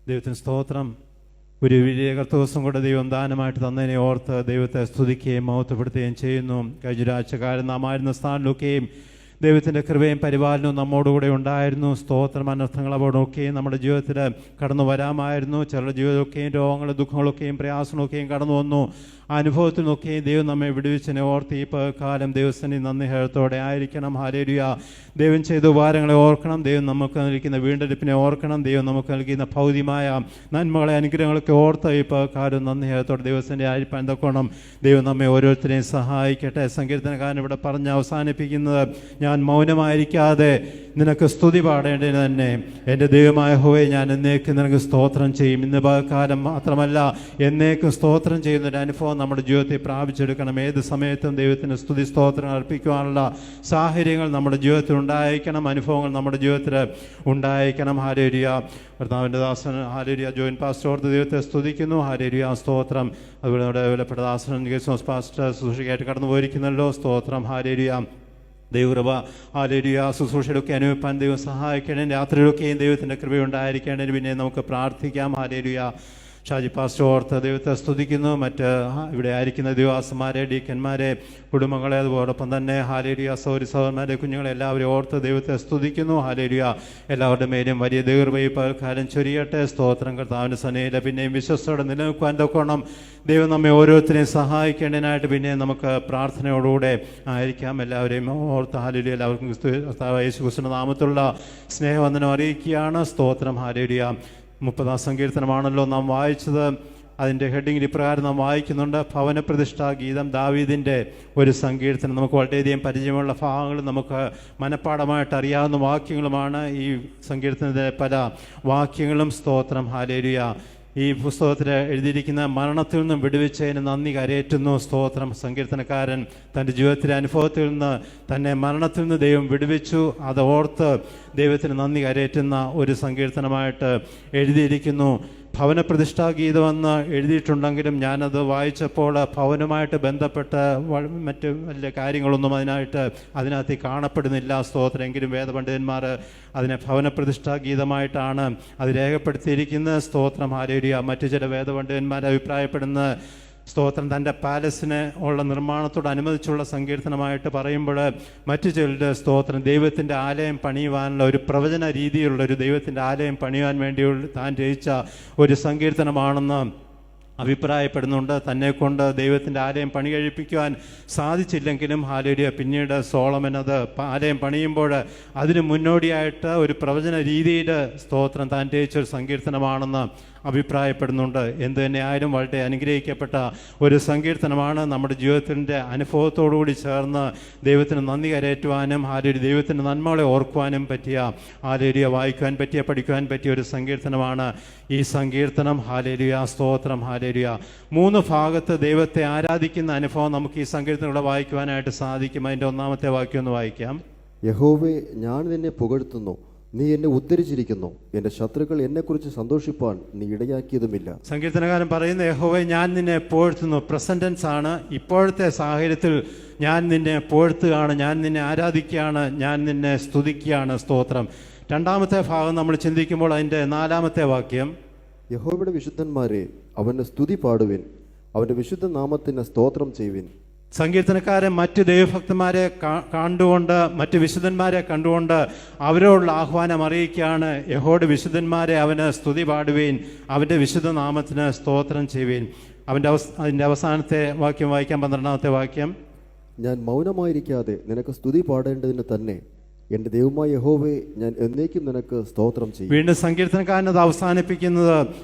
ദൈവത്തിന് സ്തോത്രം. ഒരു വലിയ കർത്തവസം കൂടെ ദൈവം ദാനമായിട്ട് തന്നതിനെ ഓർത്ത് ദൈവത്തെ സ്തുതിക്കുകയും മഹത്വപ്പെടുത്തുകയും ചെയ്യുന്നു. കഴിഞ്ഞ ഒരാഴ്ചക്കാലം നാം ആയിരുന്ന സ്ഥാനമൊക്കെയും ദൈവത്തിൻ്റെ കൃപയും പരിപാലനവും നമ്മോടുകൂടെ ഉണ്ടായിരുന്നു. സ്തോത്രം. അനർത്ഥങ്ങൾ അവിടെയൊക്കെയും നമ്മുടെ ജീവിതത്തിൽ കടന്നു വരാമായിരുന്നു. ചിലരുടെ ജീവിതമൊക്കെയും രോഗങ്ങളും ദുഃഖങ്ങളൊക്കെയും പ്രയാസങ്ങളൊക്കെയും കടന്നു വന്നു. ആ അനുഭവത്തിൽ നിന്നൊക്കെയും ദൈവം നമ്മെ വിടുവിച്ചതിനെ ഓർത്ത് ഈ കാലം ദൈവത്തിന് നന്ദി ഹേളത്തോടെ ആയിരിക്കണം. ഹല്ലേലൂയ. ദൈവം ചെയ്ത ഉപകാരങ്ങളെ ഓർക്കണം. ദൈവം നമുക്ക് നൽകുന്ന വീണ്ടെടുപ്പിനെ ഓർക്കണം. ദൈവം നമുക്ക് നൽകുന്ന ഭൗതികമായ നന്മകളെ അനുഗ്രഹങ്ങളൊക്കെ ഓർത്ത് ഈ കാലം നന്ദി ഹേളത്തോടെ ദൈവത്തിൻ്റെ ആയിരിക്കാൻ തക്കോണം ദൈവം നമ്മെ ഓരോരുത്തരെയും സഹായിക്കട്ടെ. സങ്കീർത്തനക്കാരൻ ഇവിടെ പറഞ്ഞ് അവസാനിപ്പിക്കുന്നത്, ഞാൻ മൗനമായിരിക്കാതെ നിനക്ക് സ്തുതി പാടേണ്ടതിന് തന്നെ എൻ്റെ ദൈവമായ യഹോവേ, ഞാൻ എന്നേക്കും നിനക്ക് സ്തോത്രം ചെയ്യും. ഇന്ന് കാലം മാത്രമല്ല, എന്നേക്കും സ്തോത്രം ചെയ്യുന്നൊരു അനുഭവം നമ്മുടെ ജീവിതത്തിൽ പ്രാപിച്ചെടുക്കണം. ഏത് സമയത്തും ദൈവത്തിന് സ്തുതി സ്തോത്രം അർപ്പിക്കുവാനുള്ള സാഹചര്യങ്ങൾ നമ്മുടെ ജീവിതത്തിൽ ഉണ്ടായിരിക്കണം. അനുഭവങ്ങൾ നമ്മുടെ ജീവിതത്തിൽ ഉണ്ടായിരിക്കണം. ഹല്ലേലൂയ. കർത്താവിൻ്റെ ദാസൻ ഹല്ലേലൂയ ജോയിൻ പാസ്റ്റർ ഓർത്ത് ദൈവത്തെ സ്തുതിക്കുന്നു. ഹല്ലേലൂയ. സ്തോത്രം. അതുപോലെ നമ്മുടെ വിലപ്പെട്ട ദാസൻ ഗേസോസ് പാസ്റ്റർ ശുശ്രൂഷയായിട്ട് കടന്നു പോയിരിക്കുന്നല്ലോ. സ്തോത്രം. ഹല്ലേലൂയ. ദൈവകൃപ ഹല്ലേലൂയ. ശുശ്രൂഷയിലൊക്കെ അനുഭവിപ്പാൻ ദൈവം സഹായിക്കണം. രാത്രിയിലൊക്കെയും ദൈവത്തിൻ്റെ കൃപയുണ്ടായിരിക്കേണ്ടതിന് പിന്നെ നമുക്ക് പ്രാർത്ഥിക്കാം. ഹല്ലേലൂയ. ഷാജി പാസ്റ്റർ ഓർത്ത് ദൈവത്തെ സ്തുതിക്കുന്നു. മറ്റ് ഇവിടെ ആയിരിക്കുന്ന ദൈവദാസന്മാരെ, ഡീക്കന്മാരെ, കുടുംബങ്ങളെ, അതുപോലൊപ്പം തന്നെ ഹല്ലേലൂയ സഹോദരന്മാരെ, കുഞ്ഞുങ്ങളെ എല്ലാവരും ഓർത്ത് ദൈവത്തെ സ്തുതിക്കുന്നു. ഹല്ലേലൂയ. എല്ലാവരുടെ മേലും വലിയ ദൈവകാലം ചൊരിയട്ടെ. സ്തോത്രം. കർത്താവിൻ്റെ സന്നിധിയിൽ പിന്നെയും വിശ്വസ്തയോടെ നിലനിൽക്കുവാൻ തക്കോണം ദൈവം നമ്മെ ഓരോരുത്തരെയും സഹായിക്കേണ്ടതിനായിട്ട് പിന്നെ നമുക്ക് പ്രാർത്ഥനയോടുകൂടെ ആയിരിക്കാം. എല്ലാവരെയും ഓർത്ത് ഹല്ലേലൂയ. എല്ലാവർക്കും കർത്താവ് യേശു ക്രിസ്തുവിന്റെ നാമത്തിലുള്ള സ്നേഹവന്ദനം അറിയിക്കുകയാണ്. സ്തോത്രം. ഹല്ലേലൂയ. 30-ാം സങ്കീർത്തനമാണല്ലോ നാം വായിച്ചത്. അതിൻ്റെ ഹെഡിങ്ങിൽ ഇപ്രകാരം നാം വായിക്കുന്നുണ്ട്, ഭവന പ്രതിഷ്ഠാ ഗീതം. ദാവീദിൻ്റെ ഒരു സങ്കീർത്തനം. നമുക്ക് വളരെയധികം പരിചയമുള്ള ഭാഗങ്ങളും നമുക്ക് മനഃപ്പാഠമായിട്ട് അറിയാവുന്ന വാക്യങ്ങളുമാണ് ഈ സങ്കീർത്തനത്തിലെ പല വാക്യങ്ങളും. സ്തോത്രം. ഹല്ലേലൂയ. ഈ പുസ്തകത്തിൽ എഴുതിയിരിക്കുന്ന മരണത്തിൽ നിന്നും വിടുവിച്ചതിന് നന്ദി കരയേറ്റുന്നു. സ്തോത്രം. സങ്കീർത്തനക്കാരൻ തൻ്റെ ജീവിതത്തിലെ അനുഭവത്തിൽ നിന്ന് തന്നെ മരണത്തിൽ നിന്ന് ദൈവം വിടുവിച്ചു, അത് ഓർത്ത് ദൈവത്തിന് നന്ദി കരയേറ്റുന്ന ഒരു സങ്കീർത്തനമായിട്ട് എഴുതിയിരിക്കുന്നു. ഭവന പ്രതിഷ്ഠാഗീതമെന്ന് എഴുതിയിട്ടുണ്ടെങ്കിലും ഞാനത് വായിച്ചപ്പോൾ ഭവനുമായിട്ട് ബന്ധപ്പെട്ട് മറ്റ് വലിയ കാര്യങ്ങളൊന്നും അതിനകത്ത് കാണപ്പെടുന്നില്ല. സ്തോത്രം. എങ്കിലും വേദപണ്ഡിതന്മാർ അതിനെ ഭവന പ്രതിഷ്ഠാഗീതമായിട്ടാണ് അത് രേഖപ്പെടുത്തിയിരിക്കുന്നത്. സ്തോത്രം. ഹല്ലേലൂയ. മറ്റു ചില വേദപണ്ഡിതന്മാർ അഭിപ്രായപ്പെടുന്ന സ്തോത്രം തൻ്റെ പാലസിന് ഉള്ള നിർമ്മാണത്തോടനുബന്ധിച്ചുള്ള സങ്കീർത്തനമായിട്ട് പറയുമ്പോൾ മറ്റു ചിലരുടെ സ്തോത്രം ദൈവത്തിൻ്റെ ആലയം പണിയുവാനുള്ള ഒരു പ്രവചന രീതിയിലുള്ളൊരു ദൈവത്തിൻ്റെ ആലയം പണിയുവാൻ വേണ്ടിയുള്ള താൻ രചിച്ച ഒരു സങ്കീർത്തനമാണെന്ന് അഭിപ്രായപ്പെടുന്നുണ്ട്. തന്നെക്കൊണ്ട് ദൈവത്തിൻ്റെ ആലയം പണി കഴിപ്പിക്കുവാൻ സാധിച്ചില്ലെങ്കിലും ഹല്ലേലൂയ പിന്നീട് സോളമൻ അത് ആലയം പണിയുമ്പോൾ അതിന് മുന്നോടിയായിട്ട് ഒരു പ്രവചന രീതിയിൽ സ്തോത്രം താൻ രചിച്ചൊരു സങ്കീർത്തനമാണെന്ന് അഭിപ്രായപ്പെടുന്നുണ്ട്. എന്തു തന്നെയായാലും വളരെ അനുഗ്രഹിക്കപ്പെട്ട ഒരു സങ്കീർത്തനമാണ്. നമ്മുടെ ജീവിതത്തിൻ്റെ അനുഭവത്തോടുകൂടി ചേർന്ന് ദൈവത്തിന് നന്ദി കരയേറ്റുവാനും ഹല്ലേലൂയ ദൈവത്തിൻ്റെ നന്മകളെ ഓർക്കുവാനും പറ്റിയ, ഹല്ലേലൂയ വായിക്കുവാൻ പറ്റിയ, പഠിക്കുവാൻ പറ്റിയ ഒരു സങ്കീർത്തനമാണ് ഈ സങ്കീർത്തനം. ഹല്ലേലൂയ. സ്തോത്രം. ഹല്ലേലൂയ. 3 ഭാഗത്ത് ദൈവത്തെ ആരാധിക്കുന്ന അനുഭവം നമുക്ക് ഈ സങ്കീർത്തനത്തിലൂടെ വായിക്കുവാനായിട്ട് സാധിക്കും. അതിൻ്റെ 1-ാമത്തെ വാക്യം ഒന്ന് വായിക്കാം. യഹോവേ, ഞാൻ നിന്നെ പുകഴ്ത്തുന്നു, നീ എന്നെ ഉദ്ധരിച്ചിരിക്കുന്നു, എൻ്റെ ശത്രുക്കൾ എന്നെക്കുറിച്ച് സന്തോഷിപ്പാൻ നീ ഇടയാക്കിയതുമില്ല. സങ്കീർത്തനകാരൻ പറയുന്ന, യഹോവേ ഞാൻ നിന്നെ പുകഴ്ത്തുന്നു. പ്രസന്റൻസ് ആണ്. ഇപ്പോഴത്തെ സാഹചര്യത്തിൽ ഞാൻ നിന്നെ പുകഴ്ത്തുകയാണ്, ഞാൻ നിന്നെ ആരാധിക്കുകയാണ്, ഞാൻ നിന്നെ സ്തുതിക്കുകയാണ്. സ്തോത്രം. 2-ാമത്തെ ഭാഗം നമ്മൾ ചിന്തിക്കുമ്പോൾ അതിൻ്റെ 4-ാമത്തെ വാക്യം, യഹോവയുടെ വിശുദ്ധന്മാരെ അവൻ്റെ സ്തുതി പാടുവിൻ, അവൻ്റെ വിശുദ്ധ നാമത്തിന് സ്തോത്രം ചെയ്യുവിൻ. സങ്കീർത്തനക്കാരൻ മറ്റ് ദൈവഭക്തന്മാരെ കണ്ടുകൊണ്ട്, മറ്റ് വിശുദ്ധന്മാരെ കണ്ടുകൊണ്ട് അവരോടുള്ള ആഹ്വാനം അറിയിക്കുകയാണ്. യഹോവയുടെ വിശുദ്ധന്മാരെ അവന് സ്തുതി പാടുവീൻ, അവൻ്റെ വിശുദ്ധ നാമത്തിന് സ്തോത്രം ചെയ്യുവീൻ. അതിൻ്റെ അവസാനത്തെ വാക്യം വായിക്കാം. 12-ാമത്തെ വാക്യം, ഞാൻ മൗനമായിരിക്കാതെ നിനക്ക് സ്തുതി പാടേണ്ടതിന് തന്നെ എൻ്റെ ദൈവമായ യഹോവേ, ഞാൻ എന്നേക്കും നിനക്ക് സ്തോത്രം ചെയ്യും. വീണ്ടും സങ്കീർത്തനക്കാരൻ അത് അവസാനിപ്പിക്കുന്നത്,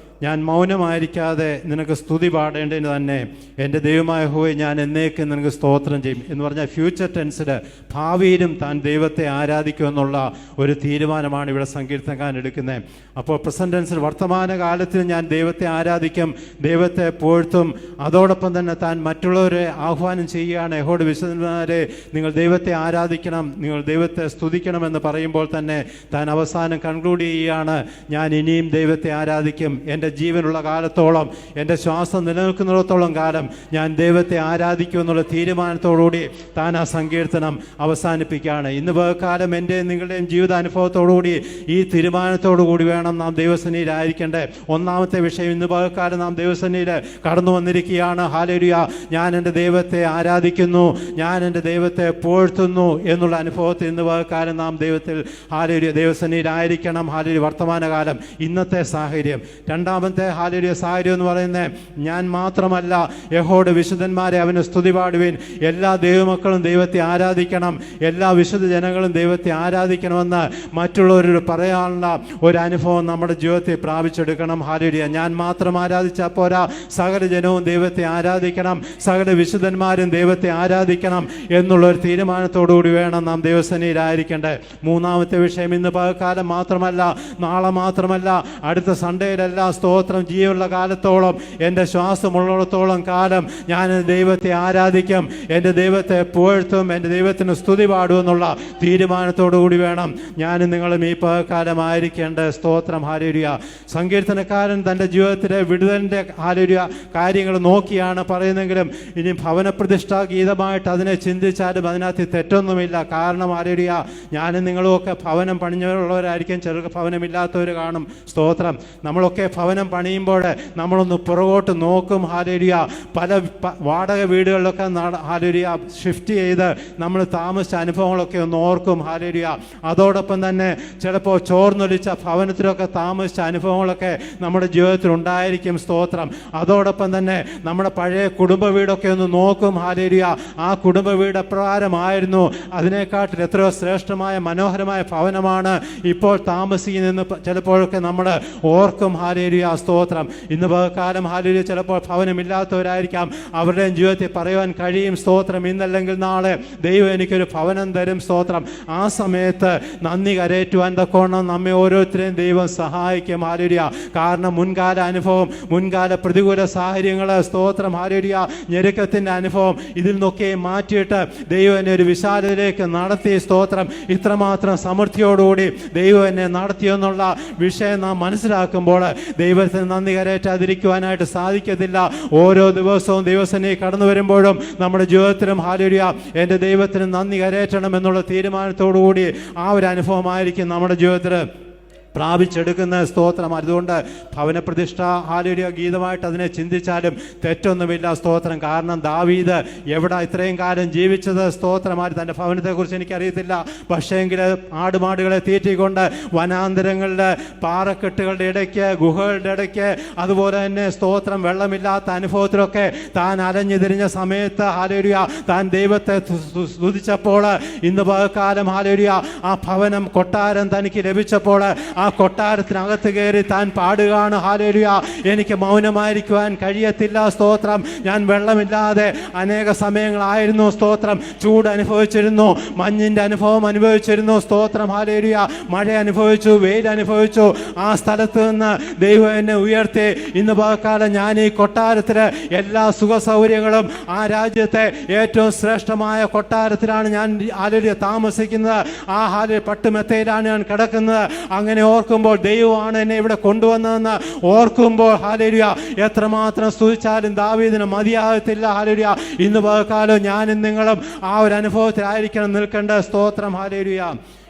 ഞാൻ മൗനമായിരിക്കാതെ നിനക്ക് സ്തുതി പാടേണ്ടതിന് തന്നെ എൻ്റെ ദൈവമായ യഹോവേ, ഞാൻ എന്നേക്കും നിനക്ക് സ്തോത്രം ചെയ്യും എന്ന് പറഞ്ഞാൽ ഫ്യൂച്ചർ ടെൻസിൽ ഭാവിയിലും താൻ ദൈവത്തെ ആരാധിക്കുമെന്നുള്ള ഒരു തീരുമാനമാണ് ഇവിടെ സങ്കീർത്തനക്കാരൻ എടുക്കുന്നത്. അപ്പോൾ പ്രസന്റ് ടെൻസിൽ വർത്തമാനകാലത്തിൽ ഞാൻ ദൈവത്തെ ആരാധിക്കും, ദൈവത്തെ പുകഴ്ത്തും, അതോടൊപ്പം തന്നെ താൻ മറ്റുള്ളവരെ ആഹ്വാനം ചെയ്യുകയാണ്. യഹോവയുടെ വിശുദ്ധന്മാരെ, നിങ്ങൾ ദൈവത്തെ ആരാധിക്കണം, നിങ്ങൾ ദൈവത്തെ സ്തുതിക്കണമെന്ന് പറയുമ്പോൾ തന്നെ താൻ അവസാനം കൺക്ലൂഡ് ചെയ്യുകയാണ്, ഞാൻ ഇനിയും ദൈവത്തെ ആരാധിക്കും, എൻ്റെ എൻ്റെ ജീവനുള്ള കാലത്തോളം, എൻ്റെ ശ്വാസം നിലനിൽക്കുന്നിടത്തോളം കാലം ഞാൻ ദൈവത്തെ ആരാധിക്കുമെന്നുള്ള തീരുമാനത്തോടുകൂടി താൻ ആ സങ്കീർത്തനം അവസാനിപ്പിക്കുകയാണ്. ഇന്ന് പകൽക്കാലം എൻ്റെ നിങ്ങളുടെയും ജീവിതാനുഭവത്തോടുകൂടി ഈ തീരുമാനത്തോടുകൂടി വേണം നാം ദൈവസന്നിധിയിലായിരിക്കേണ്ടത്. ഒന്നാമത്തെ വിഷയം, ഇന്ന് പകൽക്കാലം നാം ദൈവസന്നിധിയിൽ കടന്നു വന്നിരിക്കുകയാണ്. ഹല്ലേലൂയ, ഞാൻ എൻ്റെ ദൈവത്തെ ആരാധിക്കുന്നു, ഞാൻ എൻ്റെ ദൈവത്തെ പുകഴ്ത്തുന്നു എന്നുള്ള അനുഭവത്തിൽ ഇന്ന് പകൽക്കാലം നാം ദൈവത്തിൽ ഹല്ലേലൂയ ദൈവസന്നിധിയിലായിരിക്കണം. ഹല്ലേലൂയ, വർത്തമാനകാലം ഇന്നത്തെ സാഹചര്യം. രണ്ടാമത്തെ ഹല്ലേലൂയ സാഹചര്യം എന്ന് പറയുന്നത്, ഞാൻ മാത്രമല്ല, യഹോവയുടെ വിശുദ്ധന്മാരെ അവന് സ്തുതി പാടുവിൻ. എല്ലാ ദൈവമക്കളും ദൈവത്തെ ആരാധിക്കണം, എല്ലാ വിശുദ്ധ ജനങ്ങളും ദൈവത്തെ ആരാധിക്കണമെന്ന് മറ്റുള്ളവരോട് പറയാനുള്ള ഒരു അനുഭവം നമ്മുടെ ജീവിതത്തിൽ പ്രാപിച്ചെടുക്കണം. ഹല്ലേലൂയ, ഞാൻ മാത്രം ആരാധിച്ചാൽ പോരാ, സകല ജനവും ദൈവത്തെ ആരാധിക്കണം, സകല വിശുദ്ധന്മാരും ദൈവത്തെ ആരാധിക്കണം എന്നുള്ള ഒരു തീരുമാനത്തോടുകൂടി വേണം നാം ദൈവസന്നിധിയിലായിരിക്കേണ്ടത്. മൂന്നാമത്തെ വിഷയം, ഇന്ന് പകൽക്കാലം മാത്രമല്ല, നാളെ മാത്രമല്ല, അടുത്ത സൺഡേയിലല്ല, സ്തോത്രം, ജീവനുള്ള കാലത്തോളം, എൻ്റെ ശ്വാസമുള്ളിടത്തോളം കാലം ഞാൻ ദൈവത്തെ ആരാധിക്കും, എൻ്റെ ദൈവത്തെ പുകഴ്ത്തും, എൻ്റെ ദൈവത്തിന് സ്തുതി പാടും എന്നുള്ള തീരുമാനത്തോടു കൂടി വേണം ഞാനും നിങ്ങളും ഈ പകൽക്കാലമായിരിക്കേണ്ട. സ്തോത്രം, ഹല്ലേലൂയ. സങ്കീർത്തനക്കാരൻ തൻ്റെ ജീവിതത്തിലെ വിടുതലിൻ്റെ ഹല്ലേലൂയ കാര്യങ്ങൾ നോക്കിയാണ് പറയുന്നെങ്കിലും ഇനി ഭവനപ്രതിഷ്ഠ ഗീതമായിട്ട് അതിനെ ചിന്തിച്ചാലും അതിനകത്ത് തെറ്റൊന്നുമില്ല. കാരണം ഹല്ലേലൂയ, ഞാനും നിങ്ങളുമൊക്കെ ഭവനം പണിഞ്ഞുള്ളവരായിരിക്കും, ചിലർക്ക് ഭവനമില്ലാത്തവർ കാണും. സ്തോത്രം, നമ്മളൊക്കെ ഭവനം പണിയുമ്പോൾ നമ്മളൊന്ന് പുറകോട്ട് നോക്കും. ഹല്ലേലൂയ, പല വാടക വീടുകളിലൊക്കെ ഹല്ലേലൂയ ഷിഫ്റ്റ് ചെയ്ത് നമ്മൾ താമസിച്ച അനുഭവങ്ങളൊക്കെ ഒന്ന് ഓർക്കും. ഹല്ലേലൂയ, അതോടൊപ്പം തന്നെ ചിലപ്പോൾ ചോർന്നൊലിച്ച ഭവനത്തിലൊക്കെ താമസിച്ച അനുഭവങ്ങളൊക്കെ നമ്മുടെ ജീവിതത്തിൽ ഉണ്ടായിരിക്കും. സ്തോത്രം, അതോടൊപ്പം തന്നെ നമ്മുടെ പഴയ കുടുംബ വീടൊക്കെ ഒന്ന് നോക്കും. ഹല്ലേലൂയ, ആ കുടുംബ വീട് എപ്രകാരമായിരുന്നു, അതിനെക്കാട്ടിൽ എത്രയോ ശ്രേഷ്ഠമായ മനോഹരമായ ഭവനമാണ് ഇപ്പോൾ താമസിക്കുന്നതെന്ന് ചിലപ്പോഴൊക്കെ നമ്മൾ ഓർക്കും. ഹല്ലേലൂയ, സ്തോത്രം. ഇന്ന് പകൽക്കാലം ഹല്ലേലൂയ ചിലപ്പോൾ ഭവനമില്ലാത്തവരായിരിക്കാം, അവരുടെയും ജീവിതത്തിൽ പറയുവാൻ കഴിയും, സ്തോത്രം, ഇന്നല്ലെങ്കിൽ നാളെ ദൈവം എനിക്കൊരു ഭവനം തരും. സ്തോത്രം, ആ സമയത്ത് നന്ദി കരയറ്റുവാൻ തക്കോണം നമ്മെ ഓരോരുത്തരെയും ദൈവം സഹായിക്കും. ഹല്ലേലൂയ, കാരണം മുൻകാല അനുഭവം, മുൻകാല പ്രതികൂല സാഹചര്യങ്ങൾ, സ്തോത്രം, ഹല്ലേലൂയ, ഞെരുക്കത്തിൻ്റെ അനുഭവം, ഇതിൽ നിന്നൊക്കെ മാറ്റിയിട്ട് ദൈവം എന്നെ ഒരു വിശാലതയിലേക്ക് നടത്തി. സ്തോത്രം, ഇത്രമാത്രം സമൃദ്ധിയോടുകൂടി ദൈവം എന്നെ നടത്തിയെന്നുള്ള വിഷയം നാം മനസ്സിലാക്കുമ്പോൾ ദൈവത്തിന് നന്ദി കരയറ്റാതിരിക്കുവാനായിട്ട് സാധിക്കത്തില്ല. ഓരോ ദിവസവും ദൈവസന്നിധിയിൽ കടന്നു വരുമ്പോഴും നമ്മുടെ ജീവിതത്തിലും ഹല്ലേലൂയ എൻ്റെ ദൈവത്തിന് നന്ദി കരയറ്റണം എന്നുള്ള തീരുമാനത്തോടുകൂടി ആ ഒരു അനുഭവമായിരിക്കും നമ്മുടെ ജീവിതത്തിൽ പ്രാപിച്ചെടുക്കുന്ന. സ്തോത്രം, അതുകൊണ്ട് ഭവനപ്രതിഷ്ഠ ഹല്ലേലൂയ ഗീതമായിട്ട് അതിനെ ചിന്തിച്ചാലും തെറ്റൊന്നുമില്ല. സ്തോത്രം, കാരണം ദാവീദ് എവിടെ ഇത്രയും കാലം ജീവിച്ചത്, സ്തോത്രമായി തൻ്റെ ഭവനത്തെക്കുറിച്ച് എനിക്കറിയത്തില്ല, പക്ഷേങ്കിൽ ആടുമാടുകളെ തീറ്റിക്കൊണ്ട് വനാന്തരങ്ങളിൽ പാറക്കെട്ടുകളുടെ ഇടയ്ക്ക്, ഗുഹകളുടെ ഇടയ്ക്ക്, അതുപോലെ തന്നെ സ്തോത്രം വെള്ളമില്ലാത്ത അനുഭവത്തിലൊക്കെ താൻ അലഞ്ഞു തിരിഞ്ഞ സമയത്ത് ഹല്ലേലൂയ താൻ ദൈവത്തെ സ്തുതിച്ചപ്പോൾ, ഇന്ന് പകൽക്കാലം ഹല്ലേലൂയ ആ ഭവനം കൊട്ടാരം തനിക്ക് ലഭിച്ചപ്പോൾ ആ കൊട്ടാരത്തിനകത്ത് കയറി താൻ പാടുകയാണ്. ഹല്ലേലൂയ, എനിക്ക് മൗനമായിരിക്കുവാൻ കഴിയത്തില്ല. സ്തോത്രം, ഞാൻ വെള്ളമില്ലാതെ അനേക സമയങ്ങളായിരുന്നു. സ്തോത്രം, ചൂട് അനുഭവിച്ചിരുന്നു, മഞ്ഞിൻ്റെ അനുഭവം അനുഭവിച്ചിരുന്നു. സ്തോത്രം, ഹല്ലേലൂയ, മഴ അനുഭവിച്ചു, വെയിൽ അനുഭവിച്ചു. ആ സ്ഥലത്ത് നിന്ന് ദൈവം എന്നെ ഉയർത്തി. ഇന്ന് പകൽക്കാലം ഞാൻ ഈ കൊട്ടാരത്തിൽ എല്ലാ സുഖ സൗകര്യങ്ങളും, ആ രാജ്യത്തെ ഏറ്റവും ശ്രേഷ്ഠമായ കൊട്ടാരത്തിലാണ് ഞാൻ ഹല്ലേലൂയ താമസിക്കുന്നത്. ആ ഹല്ലേലൂയ പട്ടുമെത്തയിലാണ് ഞാൻ കിടക്കുന്നത്. അങ്ങനെ ഓർക്കുമ്പോൾ ദൈവമാണ് എന്നെ ഇവിടെ കൊണ്ടുവന്നതെന്ന് ഓർക്കുമ്പോൾ ഹല്ലേലൂയ എത്രമാത്രം സ്തുതിച്ചാലും ദാവീദിന് മതിയാകത്തില്ല. ഹല്ലേലൂയ, ഇന്ന് പകൽക്കാലം ഞാനും നിങ്ങളും ആ ഒരു അനുഭവത്തിലായിരിക്കണം നിൽക്കേണ്ട. സ്തോത്രം, ഹല്ലേലൂയ.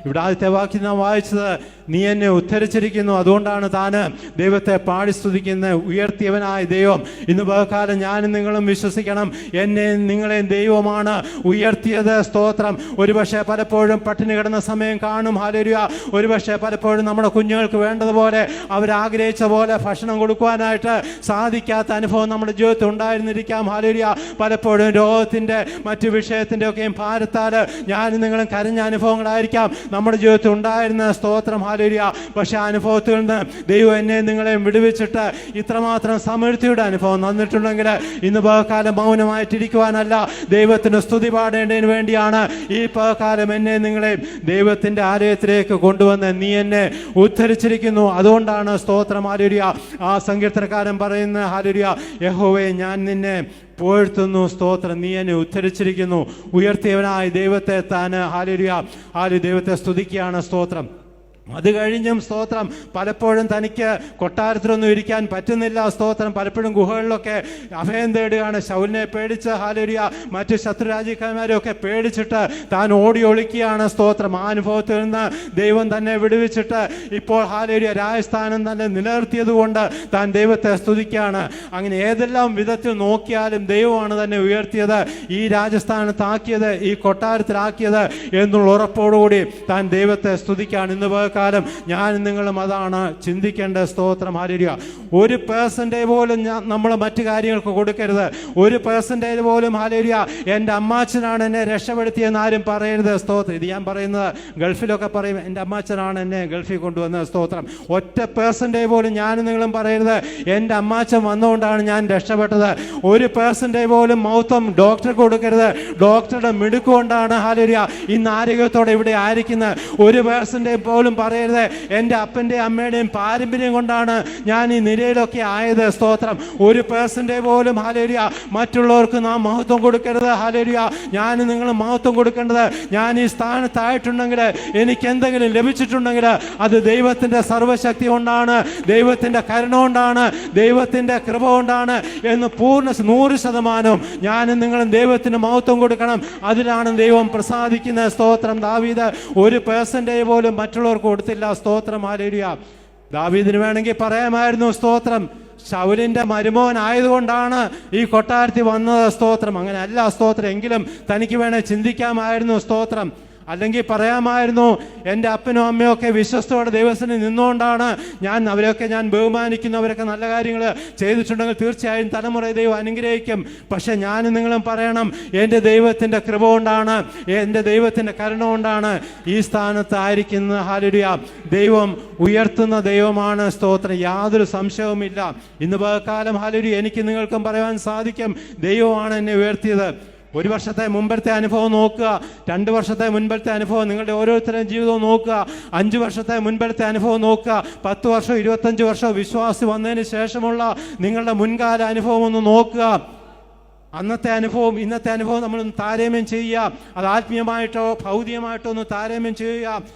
ഇവിടെ ആദ്യത്തെ വാക്യം നാം വായിച്ചത്, നീ എന്നെ ഉദ്ധരിച്ചിരിക്കുന്നു, അതുകൊണ്ടാണ് താന് ദൈവത്തെ പാടി സ്തുതിക്കുന്നത്. ഉയർത്തിയവനായ ദൈവം ഇന്ന് പകൽക്കാലം ഞാനും നിങ്ങളും വിശ്വസിക്കണം, എന്നെയും നിങ്ങളെയും ദൈവമാണ് ഉയർത്തിയത്. സ്തോത്രം, ഒരുപക്ഷെ പലപ്പോഴും പട്ടിണി കിടന്ന സമയം കാണും. ഹല്ലേലൂയ, ഒരുപക്ഷെ പലപ്പോഴും നമ്മുടെ കുഞ്ഞുങ്ങൾക്ക് വേണ്ടതുപോലെ അവരാഗ്രഹിച്ച പോലെ ഭക്ഷണം കൊടുക്കുവാനായിട്ട് സാധിക്കാത്ത അനുഭവം നമ്മുടെ ജീവിതത്തിൽ ഉണ്ടായിരുന്നിരിക്കാം. ഹല്ലേലൂയ, പലപ്പോഴും രോഗത്തിൻ്റെ മറ്റു വിഷയത്തിൻ്റെ ഒക്കെയും ഭാരത്താൽ ഞാനും നിങ്ങളും കരഞ്ഞ അനുഭവങ്ങളായിരിക്കാം നമ്മുടെ ജീവിതത്തിൽ ഉണ്ടായിരുന്ന. സ്തോത്രം, ഹല്ലേലൂയ. പക്ഷേ ആ അനുഭവത്തിൽ നിന്ന് ദൈവം എന്നെ നിങ്ങളെയും വിടുവിച്ചിട്ട് ഇത്രമാത്രം സമൃദ്ധിയുടെ അനുഭവം തന്നിട്ടുണ്ടെങ്കിൽ ഇന്ന് പകൽക്കാലം മൗനമായിട്ടിരിക്കുവാനല്ല, ദൈവത്തിന് സ്തുതി പാടേണ്ടതിന് വേണ്ടിയാണ് ഈ പകൽക്കാലം എന്നെ നിങ്ങളെയും ദൈവത്തിൻ്റെ ആലയത്തിലേക്ക് കൊണ്ടുവന്ന് നീ എന്നെ ഉദ്ധരിച്ചിരിക്കുന്നു. അതുകൊണ്ടാണ് സ്തോത്രം, ഹല്ലേലൂയ, ആ സങ്കീർത്തനക്കാരൻ പറയുന്ന ഹല്ലേലൂയ, യഹോവേ ഞാൻ നിന്നെ പുകഴ്ത്തുന്നു. സ്തോത്രം, നീ എന്നെ ഉദ്ധരിച്ചിരിക്കുന്നു. ഉയർത്തിയവനായ ദൈവത്തെ താൻ ഹല്ലേലൂയ ദൈവത്തെ സ്തുതിക്കുകയാണ്. സ്തോത്രം, അത് കഴിഞ്ഞും സ്തോത്രം പലപ്പോഴും തനിക്ക് കൊട്ടാരത്തിലൊന്നും ഇരിക്കാൻ പറ്റുന്നില്ല. സ്തോത്രം പലപ്പോഴും ഗുഹകളിലൊക്കെ അഭയം തേടുകയാണ്. ശൗലിനെ പേടിച്ച് ഹാലേലുയ മറ്റ് ശത്രുരാജ്യക്കാരെയൊക്കെ പേടിച്ചിട്ട് താൻ ഓടി ഒളിക്കുകയാണ്. സ്തോത്രം ആ അനുഭവത്തിൽ നിന്ന് ദൈവം തന്നെ വിടുവിച്ചിട്ട് ഇപ്പോൾ ഹാലേലുയ രാജസ്ഥാനം തന്നെ നിലനിർത്തിയത് കൊണ്ട് താൻ ദൈവത്തെ സ്തുതിക്കുകയാണ്. അങ്ങനെ ഏതെല്ലാം വിധത്തിൽ നോക്കിയാലും ദൈവമാണ് തന്നെ ഉയർത്തിയത്, ഈ രാജസ്ഥാനത്താക്കിയത്, ഈ കൊട്ടാരത്തിലാക്കിയത് എന്നുള്ള ഉറപ്പോടുകൂടി താൻ ദൈവത്തെ സ്തുതിക്കുകയാണ്. ഇന്ന് കാലം ഞാൻ നിങ്ങളും അതാണ് ചിന്തിക്കേണ്ട. സ്തോത്രം ഹല്ലേലൂയ. 1% പോലും നമ്മൾ മറ്റു കാര്യങ്ങൾക്ക് കൊടുക്കരുത്. 1% പോലും ഹല്ലേലൂയ എൻ്റെ അമ്മാച്ചനാണ് എന്നെ രക്ഷപ്പെടുത്തിയെന്ന് ആരും പറയരുത്. സ്തോത്രം. ഇത് ഞാൻ പറയുന്നത് ഗൾഫിലൊക്കെ പറയും, എൻ്റെ അമ്മാച്ചനാണ് എന്നെ ഗൾഫിൽ കൊണ്ടുവന്നത്. സ്തോത്രം. 1% പോലും ഞാനും നിങ്ങളും പറയരുത് എൻ്റെ അമ്മാച്ചൻ വന്നുകൊണ്ടാണ് ഞാൻ രക്ഷപ്പെട്ടത്. 1% പോലും മൗത്വം ഡോക്ടർ കൊടുക്കരുത്. ഡോക്ടറുടെ മിടുക്കുകൊണ്ടാണ് ഹല്ലേലൂയ ഇന്ന് ആരോഗ്യത്തോടെ ഇവിടെ ആയിരിക്കുന്നത്. 1% പോലും പറയരുത് എൻ്റെ അപ്പൻ്റെയും അമ്മയുടെയും പാരമ്പര്യം കൊണ്ടാണ് ഞാൻ ഈ നിലയിലൊക്കെ ആയത്. സ്തോത്രം. 1% പോലും ഹല്ലേലൂയ മറ്റുള്ളവർക്ക് നാം മഹത്വം കൊടുക്കരുത്. ഹല്ലേലൂയ. ഞാൻ നിങ്ങൾ മഹത്വം കൊടുക്കേണ്ടത്, ഞാൻ ഈ സ്ഥാനത്തായിട്ടുണ്ടെങ്കിൽ, എനിക്ക് എന്തെങ്കിലും ലഭിച്ചിട്ടുണ്ടെങ്കിൽ അത് ദൈവത്തിൻ്റെ സർവശക്തി കൊണ്ടാണ്, ദൈവത്തിൻ്റെ കരുണ കൊണ്ടാണ്, ദൈവത്തിൻ്റെ കൃപ കൊണ്ടാണ് എന്ന് പൂർണ്ണ 100% ഞാനും നിങ്ങളും ദൈവത്തിന് മഹത്വം കൊടുക്കണം. അതിലാണ് ദൈവം പ്രസാദിക്കുന്നത്. സ്തോത്രം. ദാവീദ് 1% പോലും മറ്റുള്ളവർക്ക് കൊടുത്തില്ല. സ്തോത്രം. ഹല്ലേലൂയ. ദാവീദിന് വേണമെങ്കിൽ പറയാമായിരുന്നു, സ്തോത്രം, ശൗലിൻ്റെ മരുമോൻ ആയതുകൊണ്ടാണ് ഈ കൊട്ടാരത്തിൽ വന്നത്. സ്തോത്രം. അങ്ങനെ അല്ല. സ്തോത്രം. എങ്കിലും തനിക്ക് വേണേൽ ചിന്തിക്കാമായിരുന്നു. സ്തോത്രം. അല്ലെങ്കിൽ പറയാമായിരുന്നു, എൻ്റെ അപ്പനും അമ്മയും ഒക്കെ വിശ്വസ്തയോടെ ദൈവത്തിന് നിന്നുകൊണ്ടാണ് അവരെയൊക്കെ ഞാൻ ബഹുമാനിക്കുന്നു, അവരൊക്കെ നല്ല കാര്യങ്ങൾ ചെയ്തിട്ടുണ്ടെങ്കിൽ തീർച്ചയായും തലമുറ ദൈവം അനുഗ്രഹിക്കും. പക്ഷെ ഞാനും നിങ്ങളും പറയണം, എൻ്റെ ദൈവത്തിൻ്റെ കൃപ കൊണ്ടാണ്, എൻ്റെ ദൈവത്തിൻ്റെ കരുണ കൊണ്ടാണ് ഈ സ്ഥാനത്തായിരിക്കുന്നത്. ഹല്ലേലൂയ. ദൈവം ഉയർത്തുന്ന ദൈവമാണ്. സ്തോത്രം. യാതൊരു സംശയവുമില്ല. ഇന്ന് പകൽക്കാലം ഹല്ലേലൂയ എനിക്ക് നിങ്ങൾക്കും പറയാൻ സാധിക്കും, ദൈവമാണ് എന്നെ ഉയർത്തിയത്. 1 വർഷത്തെ മുമ്പത്തെ അനുഭവം നോക്കുക, 2 വർഷത്തെ മുൻപത്തെ അനുഭവം, നിങ്ങളുടെ ഓരോരുത്തരുടെയും ജീവിതവും നോക്കുക, 5 വർഷത്തെ മുൻപത്തെ അനുഭവം നോക്കുക, 10 വർഷം 25 വർഷം വിശ്വാസി വന്നതിന് ശേഷമുള്ള നിങ്ങളുടെ മുൻകാല അനുഭവം ഒന്ന് നോക്കുക. അന്നത്തെ അനുഭവം ഇന്നത്തെ അനുഭവം നമ്മളൊന്ന് താരതമ്യം ചെയ്യുക. അത് ആത്മീയമായിട്ടോ ഭൗതികമായിട്ടോ ഒന്ന് താരതമ്യം ചെയ്യുക.